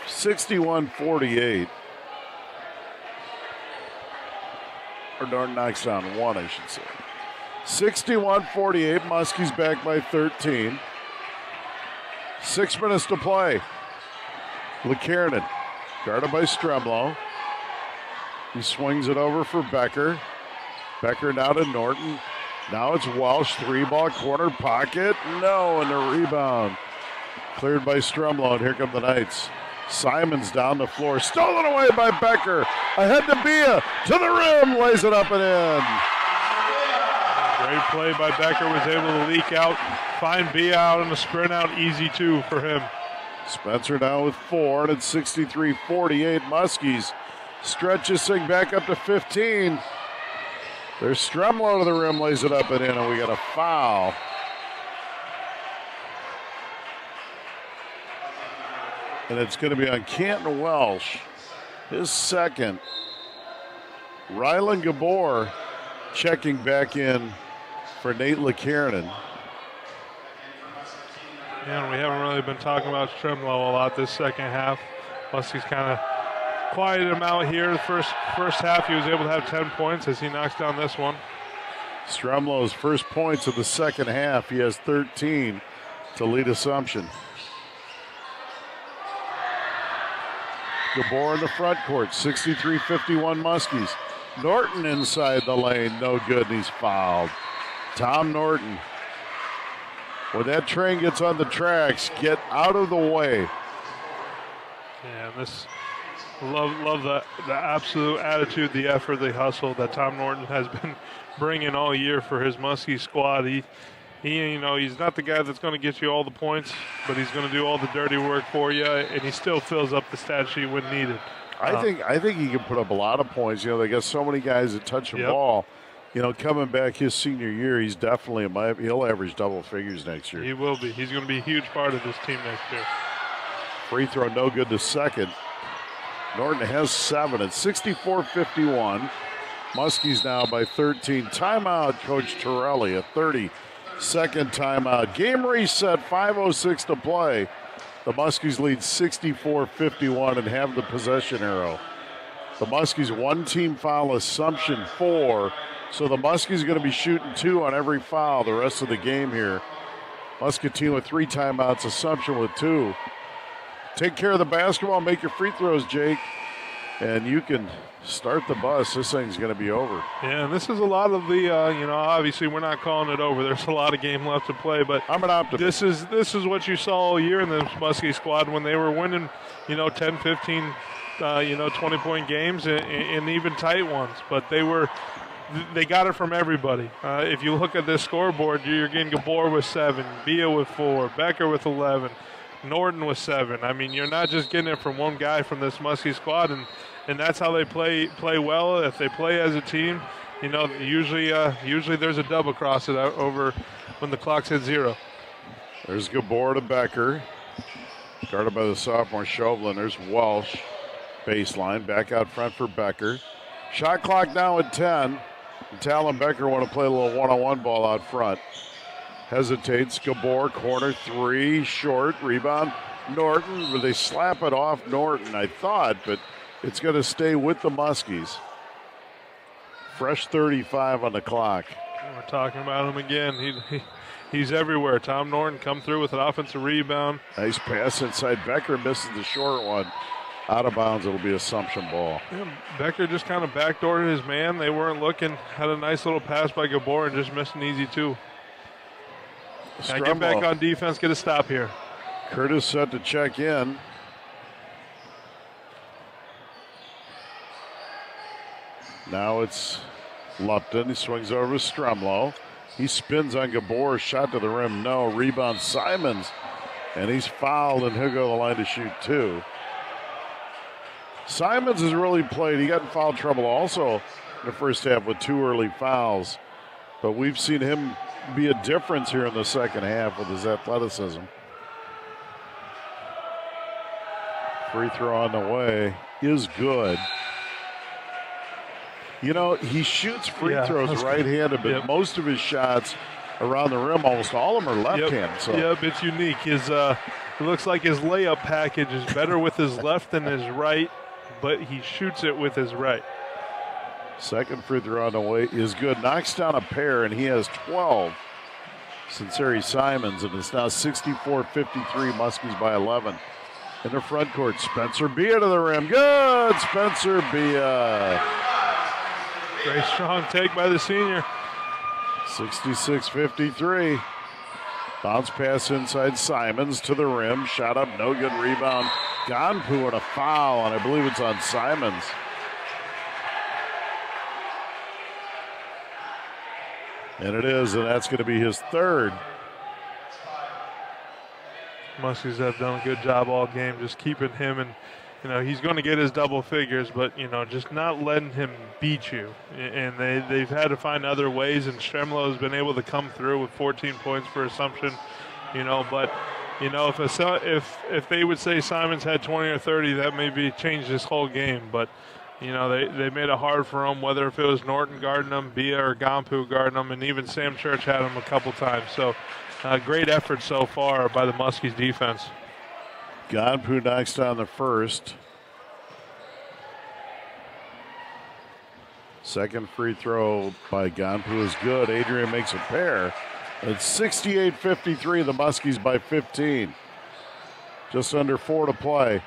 Speaker 1: 61-48. Or Norton knocks down one, I should say. 61-48, Muskies back by 13. 6 minutes to play. LeKiernan, guarded by Stremlow. He swings it over for Becker. Becker now to Norton. Now it's Welsh, 3-ball corner pocket. No, and the rebound. Cleared by Strumlow, and here come the Knights. Simons down the floor, stolen away by Becker. Ahead to Bia, to the rim, lays it up and in.
Speaker 2: Great play by Becker, was able to leak out, find Bia out on the sprint out, easy two for him.
Speaker 1: Spencer now with 4, and it's 63-48. Muskies stretch this thing back up to 15. There's Strumlow to the rim, lays it up and in, and we got a foul. And it's going to be on Canton Welsh, his second. Rylan Gabor checking back in for Nate LeKiernan.
Speaker 2: Yeah, we haven't really been talking about Strumlow a lot this second half. Muskies kind of quieted him out here. The first half, he was able to have 10 points as he knocks down this one.
Speaker 1: Strumlow's first points of the second half. He has 13 to lead Assumption. Gabor in the front court, 63-51 Muskies. Norton inside the lane, no good, and he's fouled. Tom Norton. When that train gets on the tracks, get out of the way.
Speaker 2: Yeah, love the absolute attitude, the effort, the hustle that Tom Norton has been bringing all year for his Muskie squad. He's not the guy that's going to get you all the points, but he's going to do all the dirty work for you, and he still fills up the stat sheet when needed.
Speaker 1: I think he can put up a lot of points. They got so many guys that touch the ball. Coming back his senior year, he's definitely he'll average double figures next year.
Speaker 2: He will be. He's going to be a huge part of this team next year.
Speaker 1: Free throw no good to second. Norton has 7 at 64-51. Muskies now by 13. Timeout, Coach Torelli, a 30-second timeout. Game reset, 5:06 to play. The Muskies lead 64-51 and have the possession arrow. The Muskies 1-team foul, Assumption 4. So the Muskies going to be shooting 2 on every foul the rest of the game here. Muscatine with 3 timeouts, Assumption with 2. Take care of the basketball, make your free throws, Jake, and you can start the bus. This thing's going to be over.
Speaker 2: Yeah, and this is a lot of the, obviously we're not calling it over. There's a lot of game left to play, but
Speaker 1: I'm an optimist.
Speaker 2: This is what you saw all year in the Muskie squad when they were winning, 10, 15, 20-point games and even tight ones. But they got it from everybody. If you look at this scoreboard, you're getting Gabor with 7, Bia with 4, Becker with 11, Norton with 7. I mean, you're not just getting it from one guy from this Muskie squad, and that's how they play well. If they play as a team, usually there's a double cross it out over when the clock's at 0.
Speaker 1: There's Gabor to Becker, guarded by the sophomore Chauvelin. There's Welsh. baseline. Back out front for Becker. Shot clock now at 10. And Talon Becker want to play a little one-on-one ball out front. Hesitates. Gabor, corner three, short. Rebound. Norton, but they slap it off Norton, I thought, but it's going to stay with the Muskies. Fresh 35 on the clock.
Speaker 2: We're talking about him again. He's everywhere. Tom Norton come through with an offensive rebound.
Speaker 1: Nice pass inside. Becker misses the short one. Out of bounds, it'll be Assumption ball.
Speaker 2: Yeah, Becker just kind of backdoored his man. They weren't looking. Had a nice little pass by Gabor and just missed an easy two. Now get back on defense, get a stop here.
Speaker 1: Curtis set to check in. Now it's Lupton. He swings over to Strumlow. He spins on Gabor. Shot to the rim. No. Rebound Simons. And he's fouled, and he'll go to the line to shoot two. Simons has really played. He got in foul trouble also in the first half with 2 early fouls. But we've seen him be a difference here in the second half with his athleticism. Free throw on the way is good. You know, he shoots free throws right-handed, but most of his shots around the rim, almost all of them are left-handed. So.
Speaker 2: Yep, it's unique. It looks like his layup package is better with his left than his right, but he shoots it with his right.
Speaker 1: Second free throw on the way is good. Knocks down a pair, and he has 12. Sinceri Simons, and it's now 64-53, Muskies by 11. In the front court, Spencer Bia to the rim. Good, Spencer Bia.
Speaker 2: Very strong take by the senior.
Speaker 1: 66-53. Bounce pass inside Simons to the rim. Shot up, no good. Rebound. Gonpu and a foul, and I believe it's on Simons. And it is, and that's going to be his third.
Speaker 2: Muskies have done a good job all game just keeping him, and he's going to get his double figures, but just not letting him beat you. And they've had to find other ways, and Stremlow has been able to come through with 14 points for Assumption. But if they would say Simons had 20 or 30, that maybe changed this whole game. But they made it hard for him, whether if it was Norton guarding him, Bia or Gompu guarding him, and even Sam Church had him a couple times. So great effort so far by the Muskies defense.
Speaker 1: Gonpu knocks down the first. Second free throw by Gonpu is good. Adrian makes a pair. It's 68-53, the Muskies by 15. Just under 4 to play.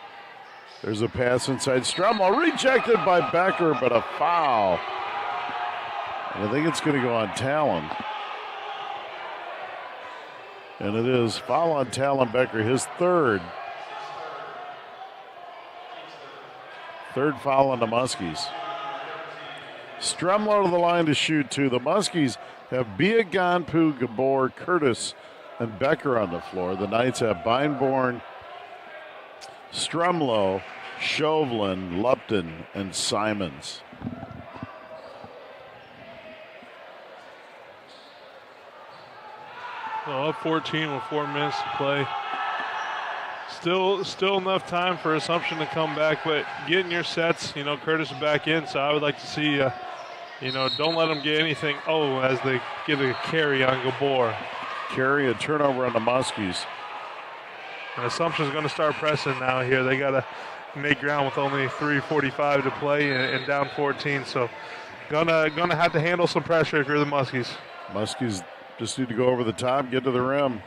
Speaker 1: There's a pass inside Strumlow, rejected by Becker, but a foul. And I think it's going to go on Talon. And it is foul on Talon Becker, his third. Third foul on the Muskies. Strumlow to the line to shoot two. The Muskies have Bia, Gonpu, Gabor, Curtis, and Becker on the floor. The Knights have Beinborn, Strumlow, Chauvelin, Lupton, and Simons.
Speaker 2: Well, up 14 with 4 minutes to play. Still enough time for Assumption to come back, but getting your sets, Curtis is back in, so I would like to see, don't let them get anything. Oh, as they get a carry on Gabor.
Speaker 1: Carry, a turnover on the Muskies.
Speaker 2: And Assumption's going to start pressing now here. They got to make ground with only 3:45 to play and down 14, so gonna have to handle some pressure if you're the Muskies.
Speaker 1: Muskies just need to go over the top, get to the rim.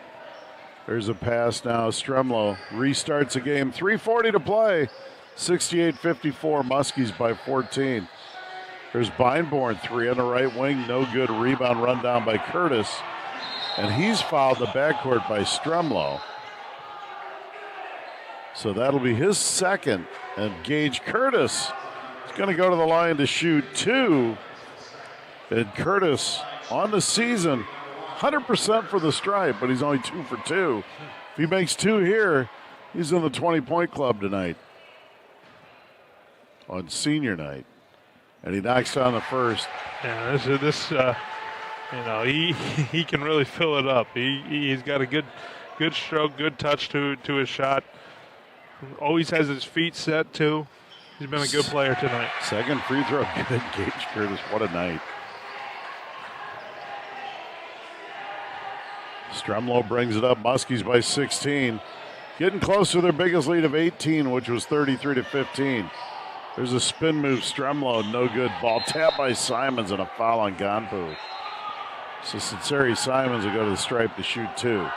Speaker 1: There's a pass now. Strumlow restarts the game. 3:40 to play. 68-54, Muskies by 14. There's Beinborn, 3 on the right wing. No good. Rebound run down by Curtis. And he's fouled the backcourt by Strumlow. So that'll be his second. And Gage Curtis is going to go to the line to shoot 2. And Curtis on the season, 100% for the stripe, but he's only 2 for 2. If he makes 2 here, he's in the 20-point club tonight on senior night. And he knocks down the first.
Speaker 2: Yeah, he can really fill it up. He's got a good stroke, good touch to his shot. Always has his feet set too. He's been a good player tonight.
Speaker 1: Second free throw, good. Gage Curtis, what a night. Stremlow brings it up. Muskies by 16. Getting close to their biggest lead of 18, which was 33-15. There's a spin move. Stremlow, no good. Ball tapped by Simons and a foul on Ganpu. So Sinceri Simons will go to the stripe to shoot 2.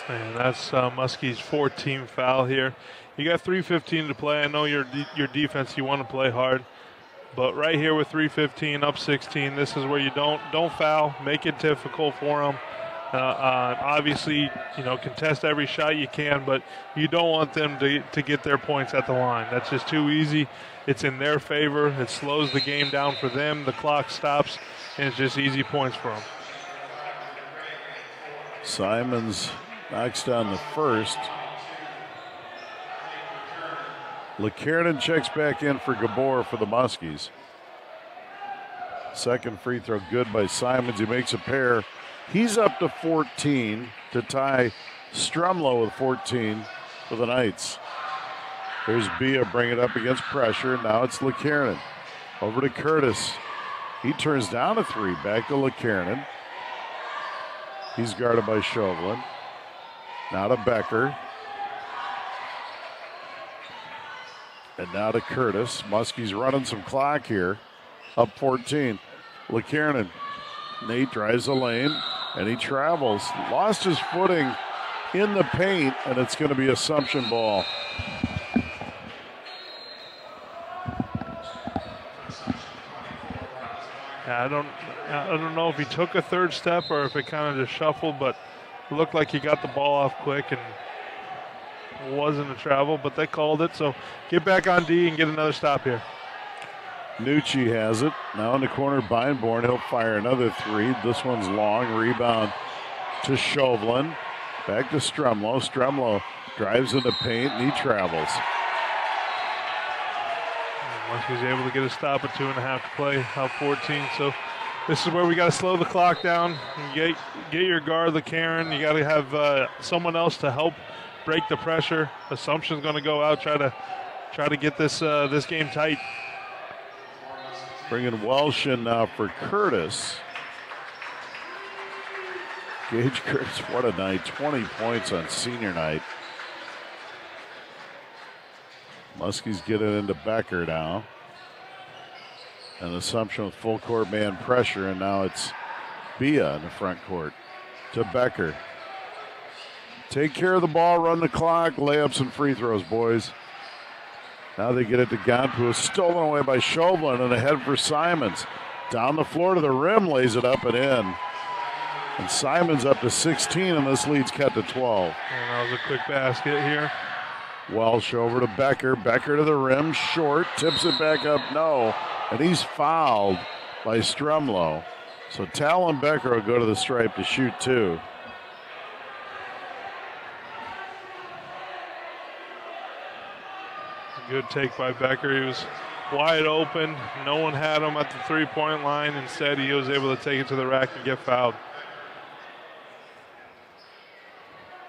Speaker 2: And that's Muskie's 14th foul here. You got 3:15 to play. I know your defense, you want to play hard. But right here with 3:15, up 16, this is where you don't foul, make it difficult for them. Obviously, contest every shot you can, but you don't want them to get their points at the line. That's just too easy. It's in their favor. It slows the game down for them. The clock stops, and it's just easy points for them.
Speaker 1: Simons knocks down the first. LeKiernan checks back in for Gabor for the Muskies. Second free throw good by Simons. He makes a pair. He's up to 14 to tie Stremlow with 14 for the Knights. There's Bia bring it up against pressure. Now it's LeKiernan. Over to Curtis. He turns down a 3. Back to LeKiernan. He's guarded by Chauvelin. Now to Becker. And now to Curtis. Muskie's running some clock here. Up 14. LeKiernan. Nate drives the lane, and he travels. Lost his footing in the paint, and it's going to be Assumption ball.
Speaker 2: I don't know if he took a third step or if it kind of just shuffled, but it looked like he got the ball off quick and wasn't a travel, but they called it. So get back on D and get another stop here.
Speaker 1: Nucci has it. Now in the corner, Beinborn. He'll fire another 3. This one's long. Rebound to Chauvelin. Back to Stremlow. Stremlow drives in the paint, and he travels.
Speaker 2: Muskie's able to get a stop at 2.5 to play, up 14. So this is where we got to slow the clock down. And get your guard, LeKiernan. You got to have someone else to help break the pressure. Assumption's going to go out, try to get this game tight.
Speaker 1: Bringing Welsh in now for Curtis. Gage Curtis, what a night. 20 points on senior night. Muskie's getting into Becker now. An Assumption with full court man pressure, and now it's Bia in the front court to Becker. Take care of the ball, run the clock, layups and free throws, boys. Now they get it to Ganpu, stolen away by Chauvelin, and ahead for Simons. Down the floor to the rim, lays it up and in. And Simons up to 16, and this lead's cut to 12.
Speaker 2: And that was a quick basket here.
Speaker 1: Welsh over to Becker. Becker to the rim, short, tips it back up, no. And he's fouled by Stremlow. So Talon Becker will go to the stripe to shoot 2.
Speaker 2: Good take by Becker. He was wide open. No one had him at the three-point line. Instead, he was able to take it to the rack and get fouled.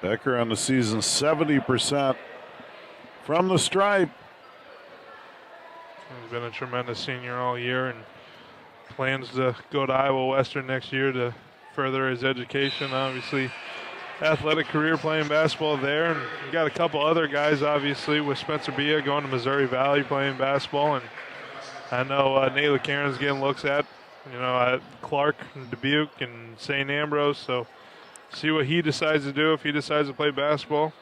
Speaker 1: Becker on the season, 70% from the stripe.
Speaker 2: He's been a tremendous senior all year and plans to go to Iowa Western next year to further his education. Obviously, athletic career playing basketball there. And you got a couple other guys, obviously, with Spencer Bia going to Missouri Valley playing basketball. And I know Nate LeKiernan's getting looks at Clark and Dubuque and St. Ambrose. So see what he decides to do if he decides to play basketball.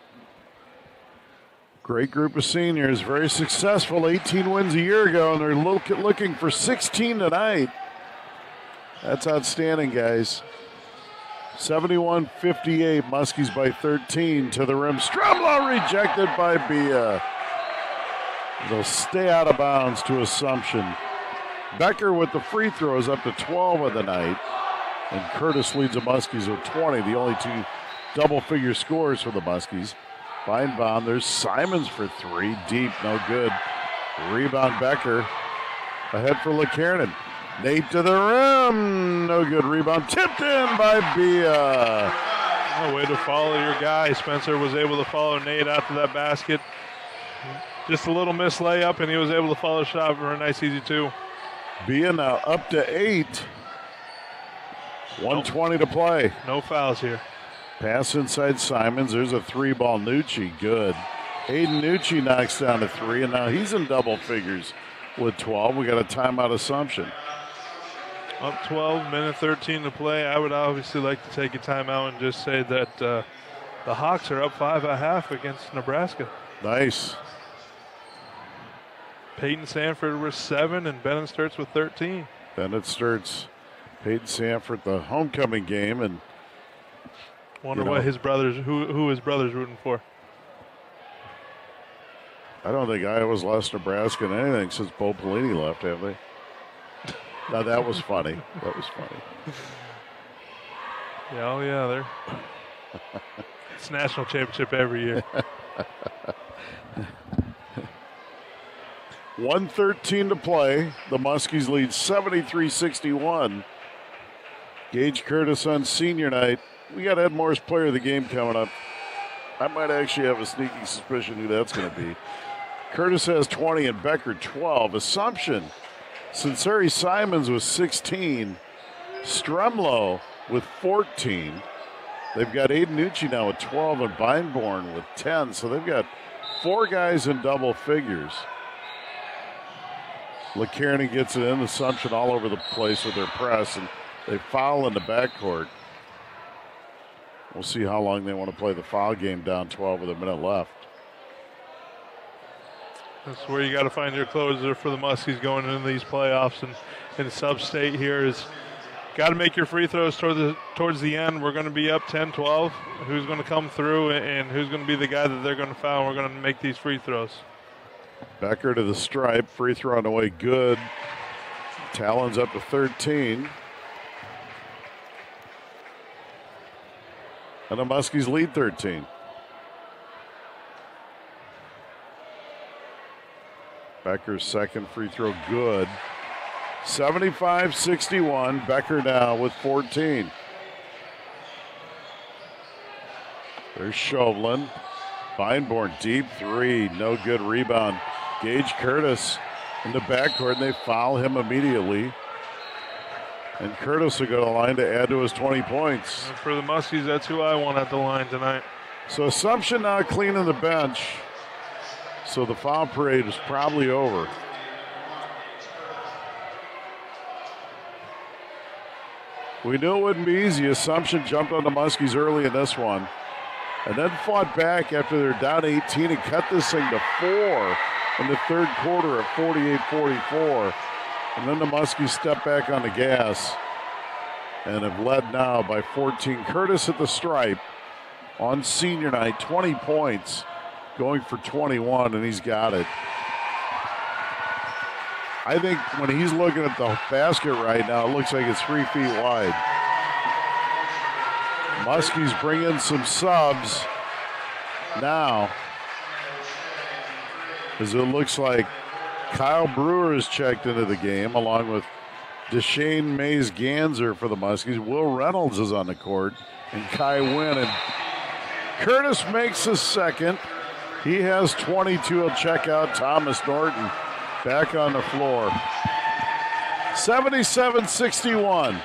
Speaker 1: Great group of seniors, very successful. 18 wins a year ago, and they're looking for 16 tonight. That's outstanding, guys. 71-58, Muskies by 13 to the rim. Stremlow rejected by Bia. They'll stay out of bounds to Assumption. Becker with the free throws up to 12 of the night. And Curtis leads the Muskies with 20, the only 2 double-figure scores for the Muskies. Feinbaum, there's Simons for 3, deep, no good. Rebound Becker, ahead for LeKiernan. Nate to the rim, no good rebound, tipped in by Bia.
Speaker 2: Oh, way to follow your guy. Spencer was able to follow Nate out to that basket. Just a little missed layup, and he was able to follow the shot for a nice easy 2.
Speaker 1: Being up to 8. 1:20 to play.
Speaker 2: No fouls here.
Speaker 1: Pass inside Simons. There's a 3-ball. Nucci, good. Aiden Nucci knocks down a 3, and now he's in double figures with 12. We got a timeout Assumption.
Speaker 2: Up 12, minute 13 to play. I would obviously like to take a timeout and just say that the Hawks are up 5.5 against Nebraska.
Speaker 1: Nice.
Speaker 2: Peyton Sanford with 7 and Bennett Sturts with 13.
Speaker 1: Bennett Sturts, Peyton Sanford, the homecoming game, and
Speaker 2: wonder what his brothers, who his brothers rooting for.
Speaker 1: I don't think Iowa's lost Nebraska in anything since Bo Pelini left, have they? Now that was funny. That was funny.
Speaker 2: Yeah, oh yeah, they're it's national championship every year.
Speaker 1: 1:13 to play. The Muskies lead 73-61. Gage Curtis on senior night. We got Ed Moore's player of the game coming up. I might actually have a sneaky suspicion who that's going to be. Curtis has 20 and Becker 12. Assumption, Sinceri Simons with 16. Stremlow with 14. They've got Aiden Nucci now with 12 and Beinborn with 10. So they've got 4 guys in double figures. LeCarney gets it in. Assumption all over the place with their press, and they foul in the backcourt. We'll see how long they want to play the foul game down 12 with a minute left.
Speaker 2: That's where you got to find your closer for the Muskies going into these playoffs and in sub-state here is got to make your free throws towards the end. We're going to be up 10-12. Who's going to come through and who's going to be the guy that they're going to foul? We're going to make these free throws.
Speaker 1: Becker to the stripe. Free throw on the way, good. Talon's up to 13. And the Muskies lead 13. Becker's second free throw, good. 75-61. Becker now with 14. There's Chauvelin. Feinborn, deep 3, no good rebound. Gage Curtis in the backcourt, and they foul him immediately. And Curtis will go to the line to add to his 20 points.
Speaker 2: And for the Muskies, that's who I want at the line tonight.
Speaker 1: So Assumption now cleaning the bench. So the foul parade is probably over. We knew it wouldn't be easy. Assumption jumped on the Muskies early in this one. And then fought back after they're down 18 and cut this thing to 4 in the third quarter at 48-44. And then the Muskies step back on the gas and have led now by 14. Curtis at the stripe on senior night, 20 points, going for 21, and he's got it. I think when he's looking at the basket right now, it looks like it's 3 feet wide. Muskies bring in some subs now, as it looks like Kyle Brewer is checked into the game, along with Deshane Mays-Ganser for the Muskies. Will Reynolds is on the court, and Kai Wynn. And Curtis makes his second. He has 22. He'll check out Thomas Norton back on the floor. 77-61,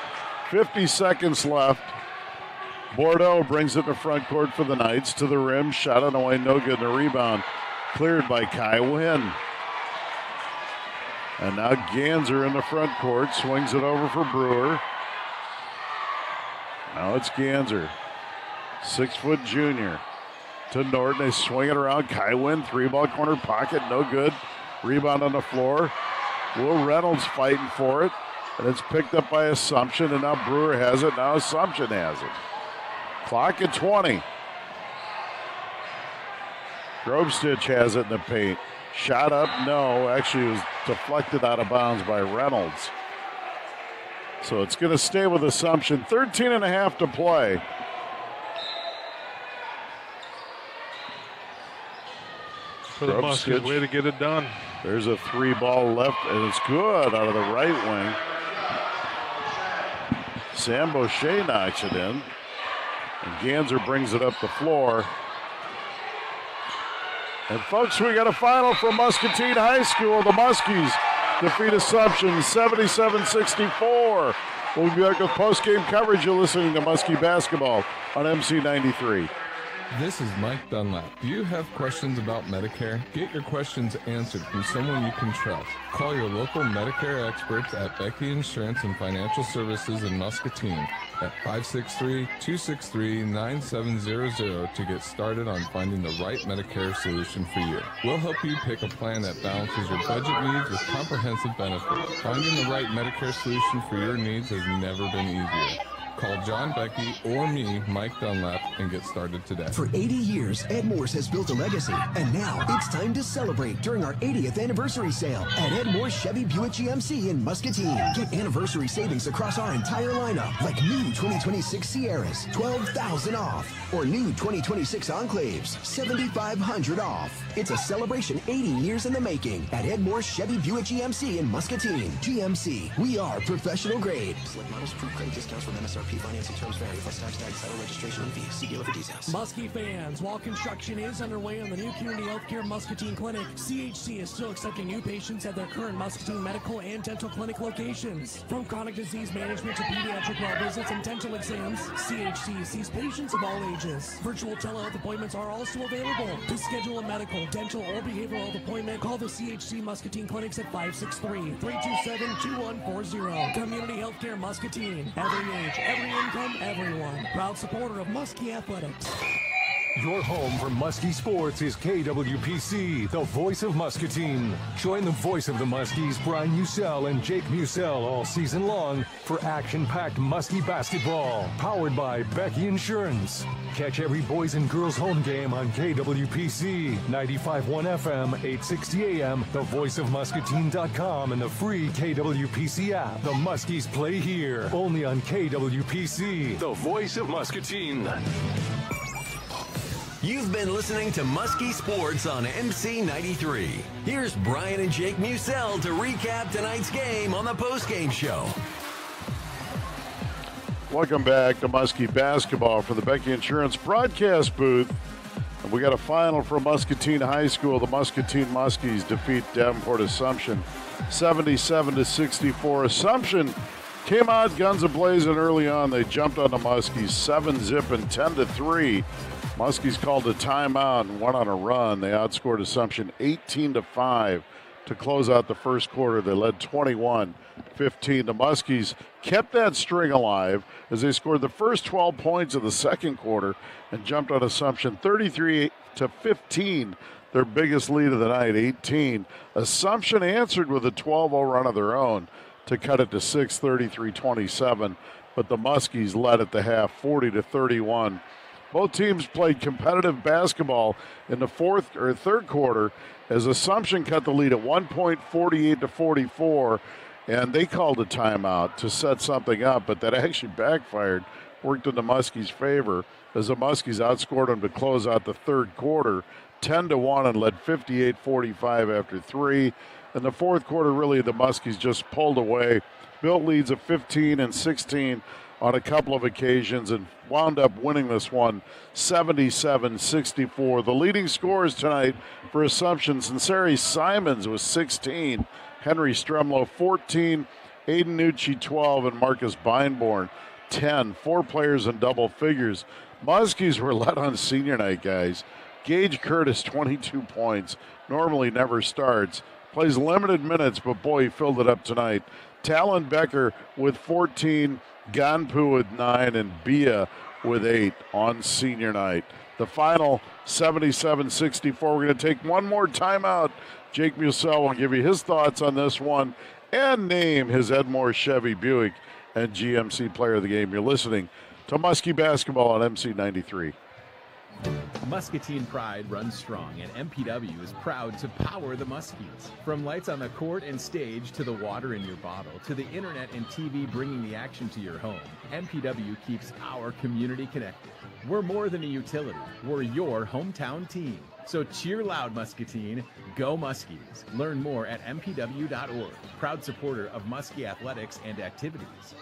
Speaker 1: 50 seconds left. Bordeaux brings it to front court for the Knights. To the rim, shot on the way, no good. And the rebound cleared by Kai Wynn. And now Ganser in the front court, swings it over for Brewer. Now it's Ganser, 6-foot junior. To Norton, they swing it around. Kai Wynn, 3-ball corner pocket, no good. Rebound on the floor. Will Reynolds fighting for it. And it's picked up by Assumption, and now Brewer has it. Now Assumption has it. Clock at 20. Grobstitch has it in the paint. Shot up, no. Actually, it was deflected out of bounds by Reynolds. So it's going to stay with Assumption. 13 and a half to play.
Speaker 2: For the Muskies, way to get it done.
Speaker 1: There's a 3-ball left, and it's good out of the right wing. Sam Boucher knocks it in. And Ganser brings it up the floor. And folks, we got a final from Muscatine High School. The Muskies defeat Assumption 77-64. We'll be back with post-game coverage. You're listening to Muskie Basketball on MC93.
Speaker 10: This is Mike Dunlap. Do you have questions about Medicare? Get your questions answered from someone you can trust. Call your local Medicare experts at Becky Insurance and Financial Services in Muscatine at 563-263-9700 to get started on finding the right Medicare solution for you. We'll help you pick a plan that balances your budget needs with comprehensive benefits. Finding the right Medicare solution for your needs has never been easier. Call John, Becky, or me, Mike Dunlap, and get started today.
Speaker 6: For 80 years, Ed Moore's has built a legacy, and now it's time to celebrate during our 80th anniversary sale at Ed Moore's Chevy Buick GMC in Muscatine. Get anniversary savings across our entire lineup, like new 2026 Sierras, $12,000 off, or new 2026 Enclaves, $7,500 off. It's a celebration 80 years in the making at Ed Moore's Chevy Buick GMC in Muscatine. GMC, we are professional grade. Select models, approved credit discounts from MSRP. Financing terms vary. Plus tax, title, registration, and fees. See dealer for details.
Speaker 7: Muskie fans, while construction is underway on the new Community Healthcare Muscatine Clinic, CHC is still accepting new patients at their current Muscatine medical and dental clinic locations. From chronic disease management to pediatric well visits and dental exams, CHC sees patients of all ages. Virtual telehealth appointments are also available. To schedule a medical, dental, or behavioral health appointment, call the CHC Muscatine Clinics at 563-327-2140. Community Healthcare Muscatine. Every age, every income, everyone. Proud supporter of Muskie Athletics.
Speaker 3: Your home for Muskie Sports is KWPC, the voice of Muscatine. Join the voice of the Muskies, Brian Musell and Jake Musell, all season long for action-packed Muskie basketball, powered by Becky Insurance. Catch every boys and girls home game on KWPC, 95.1 FM, 860 AM, thevoiceofmuscatine.com, and the free KWPC app. The Muskies play here, only on KWPC, the voice of Muscatine.
Speaker 8: You've been listening to Muskie Sports on MC93. Here's Brian and Jake Musell to recap tonight's game on the postgame show.
Speaker 1: Welcome back to Muskie Basketball for the Becky Insurance broadcast booth. And we got a final from Muscatine High School. The Muscatine Muskies defeat Davenport Assumption 77-64. Assumption came out guns a-blazing early on. They jumped on the Muskies 7-zip and 10-3. Muskies called a timeout and went on a run. They outscored Assumption 18-5 to close out the first quarter. They led 21-15. The Muskies kept that string alive as they scored the first 12 points of the second quarter and jumped on Assumption 33-15, their biggest lead of the night, 18. Assumption answered with a 12-0 run of their own to cut it to 6, 33-27, but the Muskies led at the half, 40-31. Both teams played competitive basketball in the third quarter as Assumption cut the lead at 1 point, 48-44, and they called a timeout to set something up, but that actually backfired, worked in the Muskies' favor as the Muskies outscored them to close out the third quarter 10-1 and led 58-45 after three. In the fourth quarter, really, the Muskies just pulled away, built leads of 15 and 16 on a couple of occasions and wound up winning this one 77-64. The leading scorers tonight for Assumption, Sinceri Simons was 16, Henry Stremlow 14, Aiden Nucci 12, and Marcus Beinborn 10. Four players in double figures. Muskies were led on senior night, guys. Gage Curtis, 22 points, normally never starts, plays limited minutes, but boy, he filled it up tonight. Talon Becker with 14, Ganpu with 9, and Bia with 8 on senior night. The final 77-64. We're going to take one more timeout. Jake Musell will give you his thoughts on this one and name his Edmore Chevy Buick and GMC player of the game. You're listening to Muskie Basketball on MC93.
Speaker 11: Muscatine pride runs strong, and MPW is proud to power the Muskies. From lights on the court and stage to the water in your bottle to the internet and TV bringing the action to your home, MPW keeps our community connected. We're more than a utility. We're your hometown team. So cheer loud, Muscatine. Go Muskies. Learn more at mpw.org. Proud supporter of Muskie athletics and activities.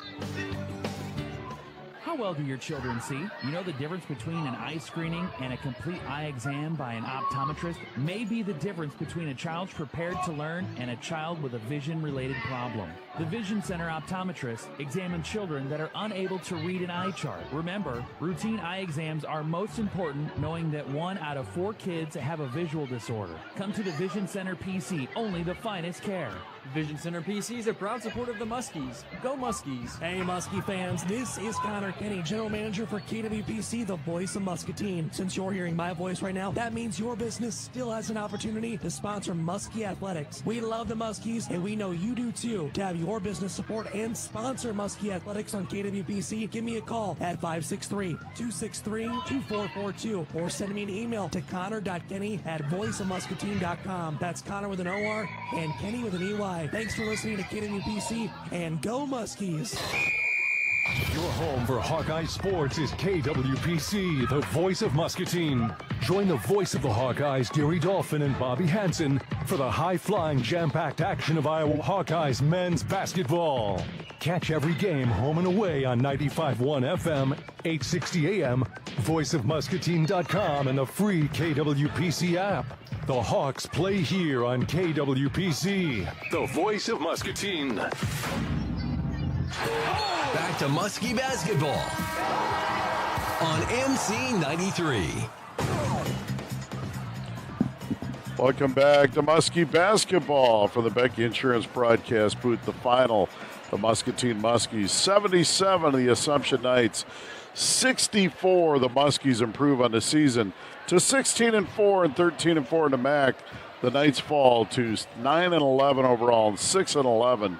Speaker 4: How well do your children see? You know the difference between an eye screening and a complete eye exam by an optometrist may be the difference between a child prepared to learn and a child with a vision-related problem. The Vision Center optometrists examine children that are unable to read an eye chart. Remember, routine eye exams are most important, knowing that 1 out of 4 kids have a visual disorder. Come to the Vision Center PC, only the finest care.
Speaker 9: Vision Center PC is a proud supporter of the Muskies. Go Muskies!
Speaker 7: Hey, Muskie fans, this is Connor Kenny, General Manager for KWPC, the voice of Muscatine. Since you're hearing my voice right now, that means your business still has an opportunity to sponsor Muskie Athletics. We love the Muskies, and we know you do too. To have your business support and sponsor Muskie Athletics on KWPC, give me a call at 563-263-2442 or send me an email to connor.kenny@voiceofmuscatine.com. That's Connor with an OR and Kenny with an EY. Thanks for listening to KWPC, and go Muskies!
Speaker 3: Your home for Hawkeye Sports is KWPC, the voice of Muscatine. Join the voice of the Hawkeyes, Gary Dolphin and Bobby Hansen, for the high-flying, jam-packed action of Iowa Hawkeyes men's basketball. Catch every game home and away on 95.1 FM, 860 AM, voiceofmuscatine.com, and the free KWPC app. The Hawks play here on KWPC, the voice of Muscatine.
Speaker 8: Back to Muskie basketball on MC 93.
Speaker 1: Welcome back to Muskie basketball for the Becky Insurance broadcast booth. The final, the Muscatine Muskies 77, the Assumption Knights 64. The Muskies improve on the season to 16-4 and 13-4 in the MAC. The Knights fall to 9-11 overall and 6-11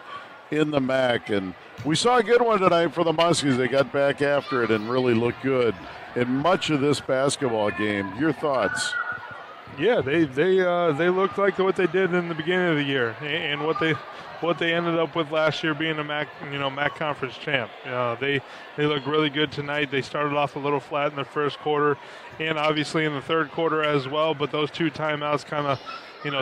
Speaker 1: in the MAC. And we saw a good one tonight for the Muskies. They got back after it and really looked good in much of this basketball game. Your thoughts?
Speaker 2: Yeah, they looked like what they did in the beginning of the year, and what they ended up with last year, being a MAC conference champ. They looked really good tonight. They started off a little flat in the first quarter, and obviously in the third quarter as well. But those 2 timeouts kind of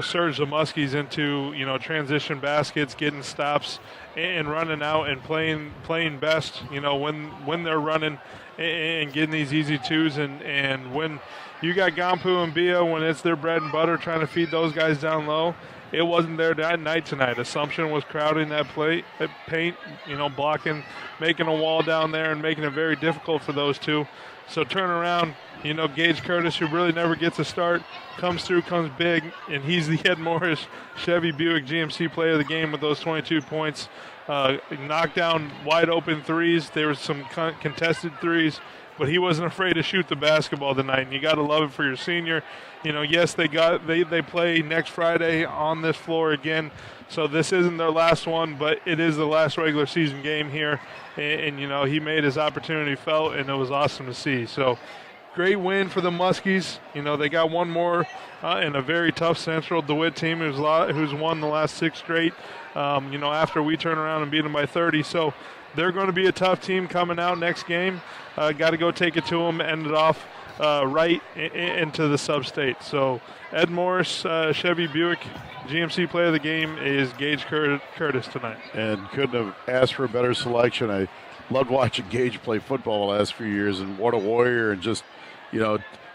Speaker 2: surged the Muskies into transition baskets, getting stops, and running out and playing best. When they're running and getting these easy twos, and when you got Gampu and Bia, when it's their bread and butter, trying to feed those guys down low, it wasn't there that night tonight. Assumption was crowding that paint, blocking, making a wall down there and making it very difficult for those two. So turn around, Gage Curtis, who really never gets a start, comes through, comes big, and he's the Ed Morris Chevy Buick GMC player of the game with those 22 points. Knocked down wide open threes. There was some contested threes, but he wasn't afraid to shoot the basketball tonight, and you got to love it for your senior. Yes, they play next Friday on this floor again, so this isn't their last one, but it is the last regular season game here, and he made his opportunity felt, and it was awesome to see. So great win for the Muskies. They got one more in a very tough Central DeWitt team who's won the last 6 straight, after we turn around and beat them by 30. So they're going to be a tough team coming out next game. Got to go take it to them, end it off right into the sub-state. So Ed Morris, Chevy Buick, GMC player of the game is Gage Curtis tonight.
Speaker 1: And couldn't have asked for a better selection. I loved watching Gage play football the last few years, and what a warrior. And just,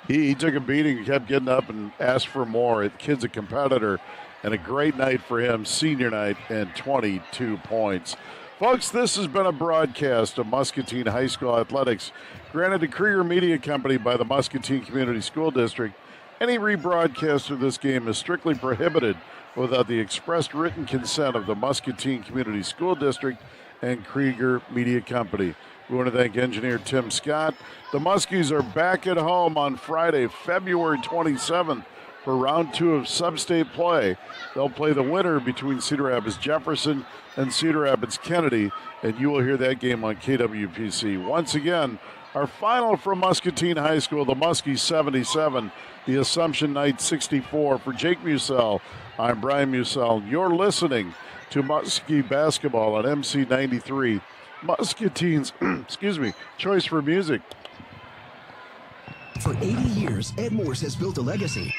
Speaker 1: he took a beating and kept getting up and asked for more. The kid's a competitor, and a great night for him, senior night, and 22 points. Folks, this has been a broadcast of Muscatine High School Athletics, granted to Krieger Media Company by the Muscatine Community School District. Any rebroadcast of this game is strictly prohibited without the expressed written consent of the Muscatine Community School District and Krieger Media Company. We want to thank engineer Tim Scott. The Muskies are back at home on Friday, February 27th for round 2 of sub-state play. They'll play the winner between Cedar Rapids Jefferson and Cedar Rapids Kennedy, and you will hear that game on KWPC. Once again, our final from Muscatine High School, the Muskies 77, the Assumption Knights 64. For Jake Musell, I'm Brian Musell. You're listening to Muskie Basketball on MC 93, Muscatine's choice for music.
Speaker 6: For 80 years, Ed Morse has built a legacy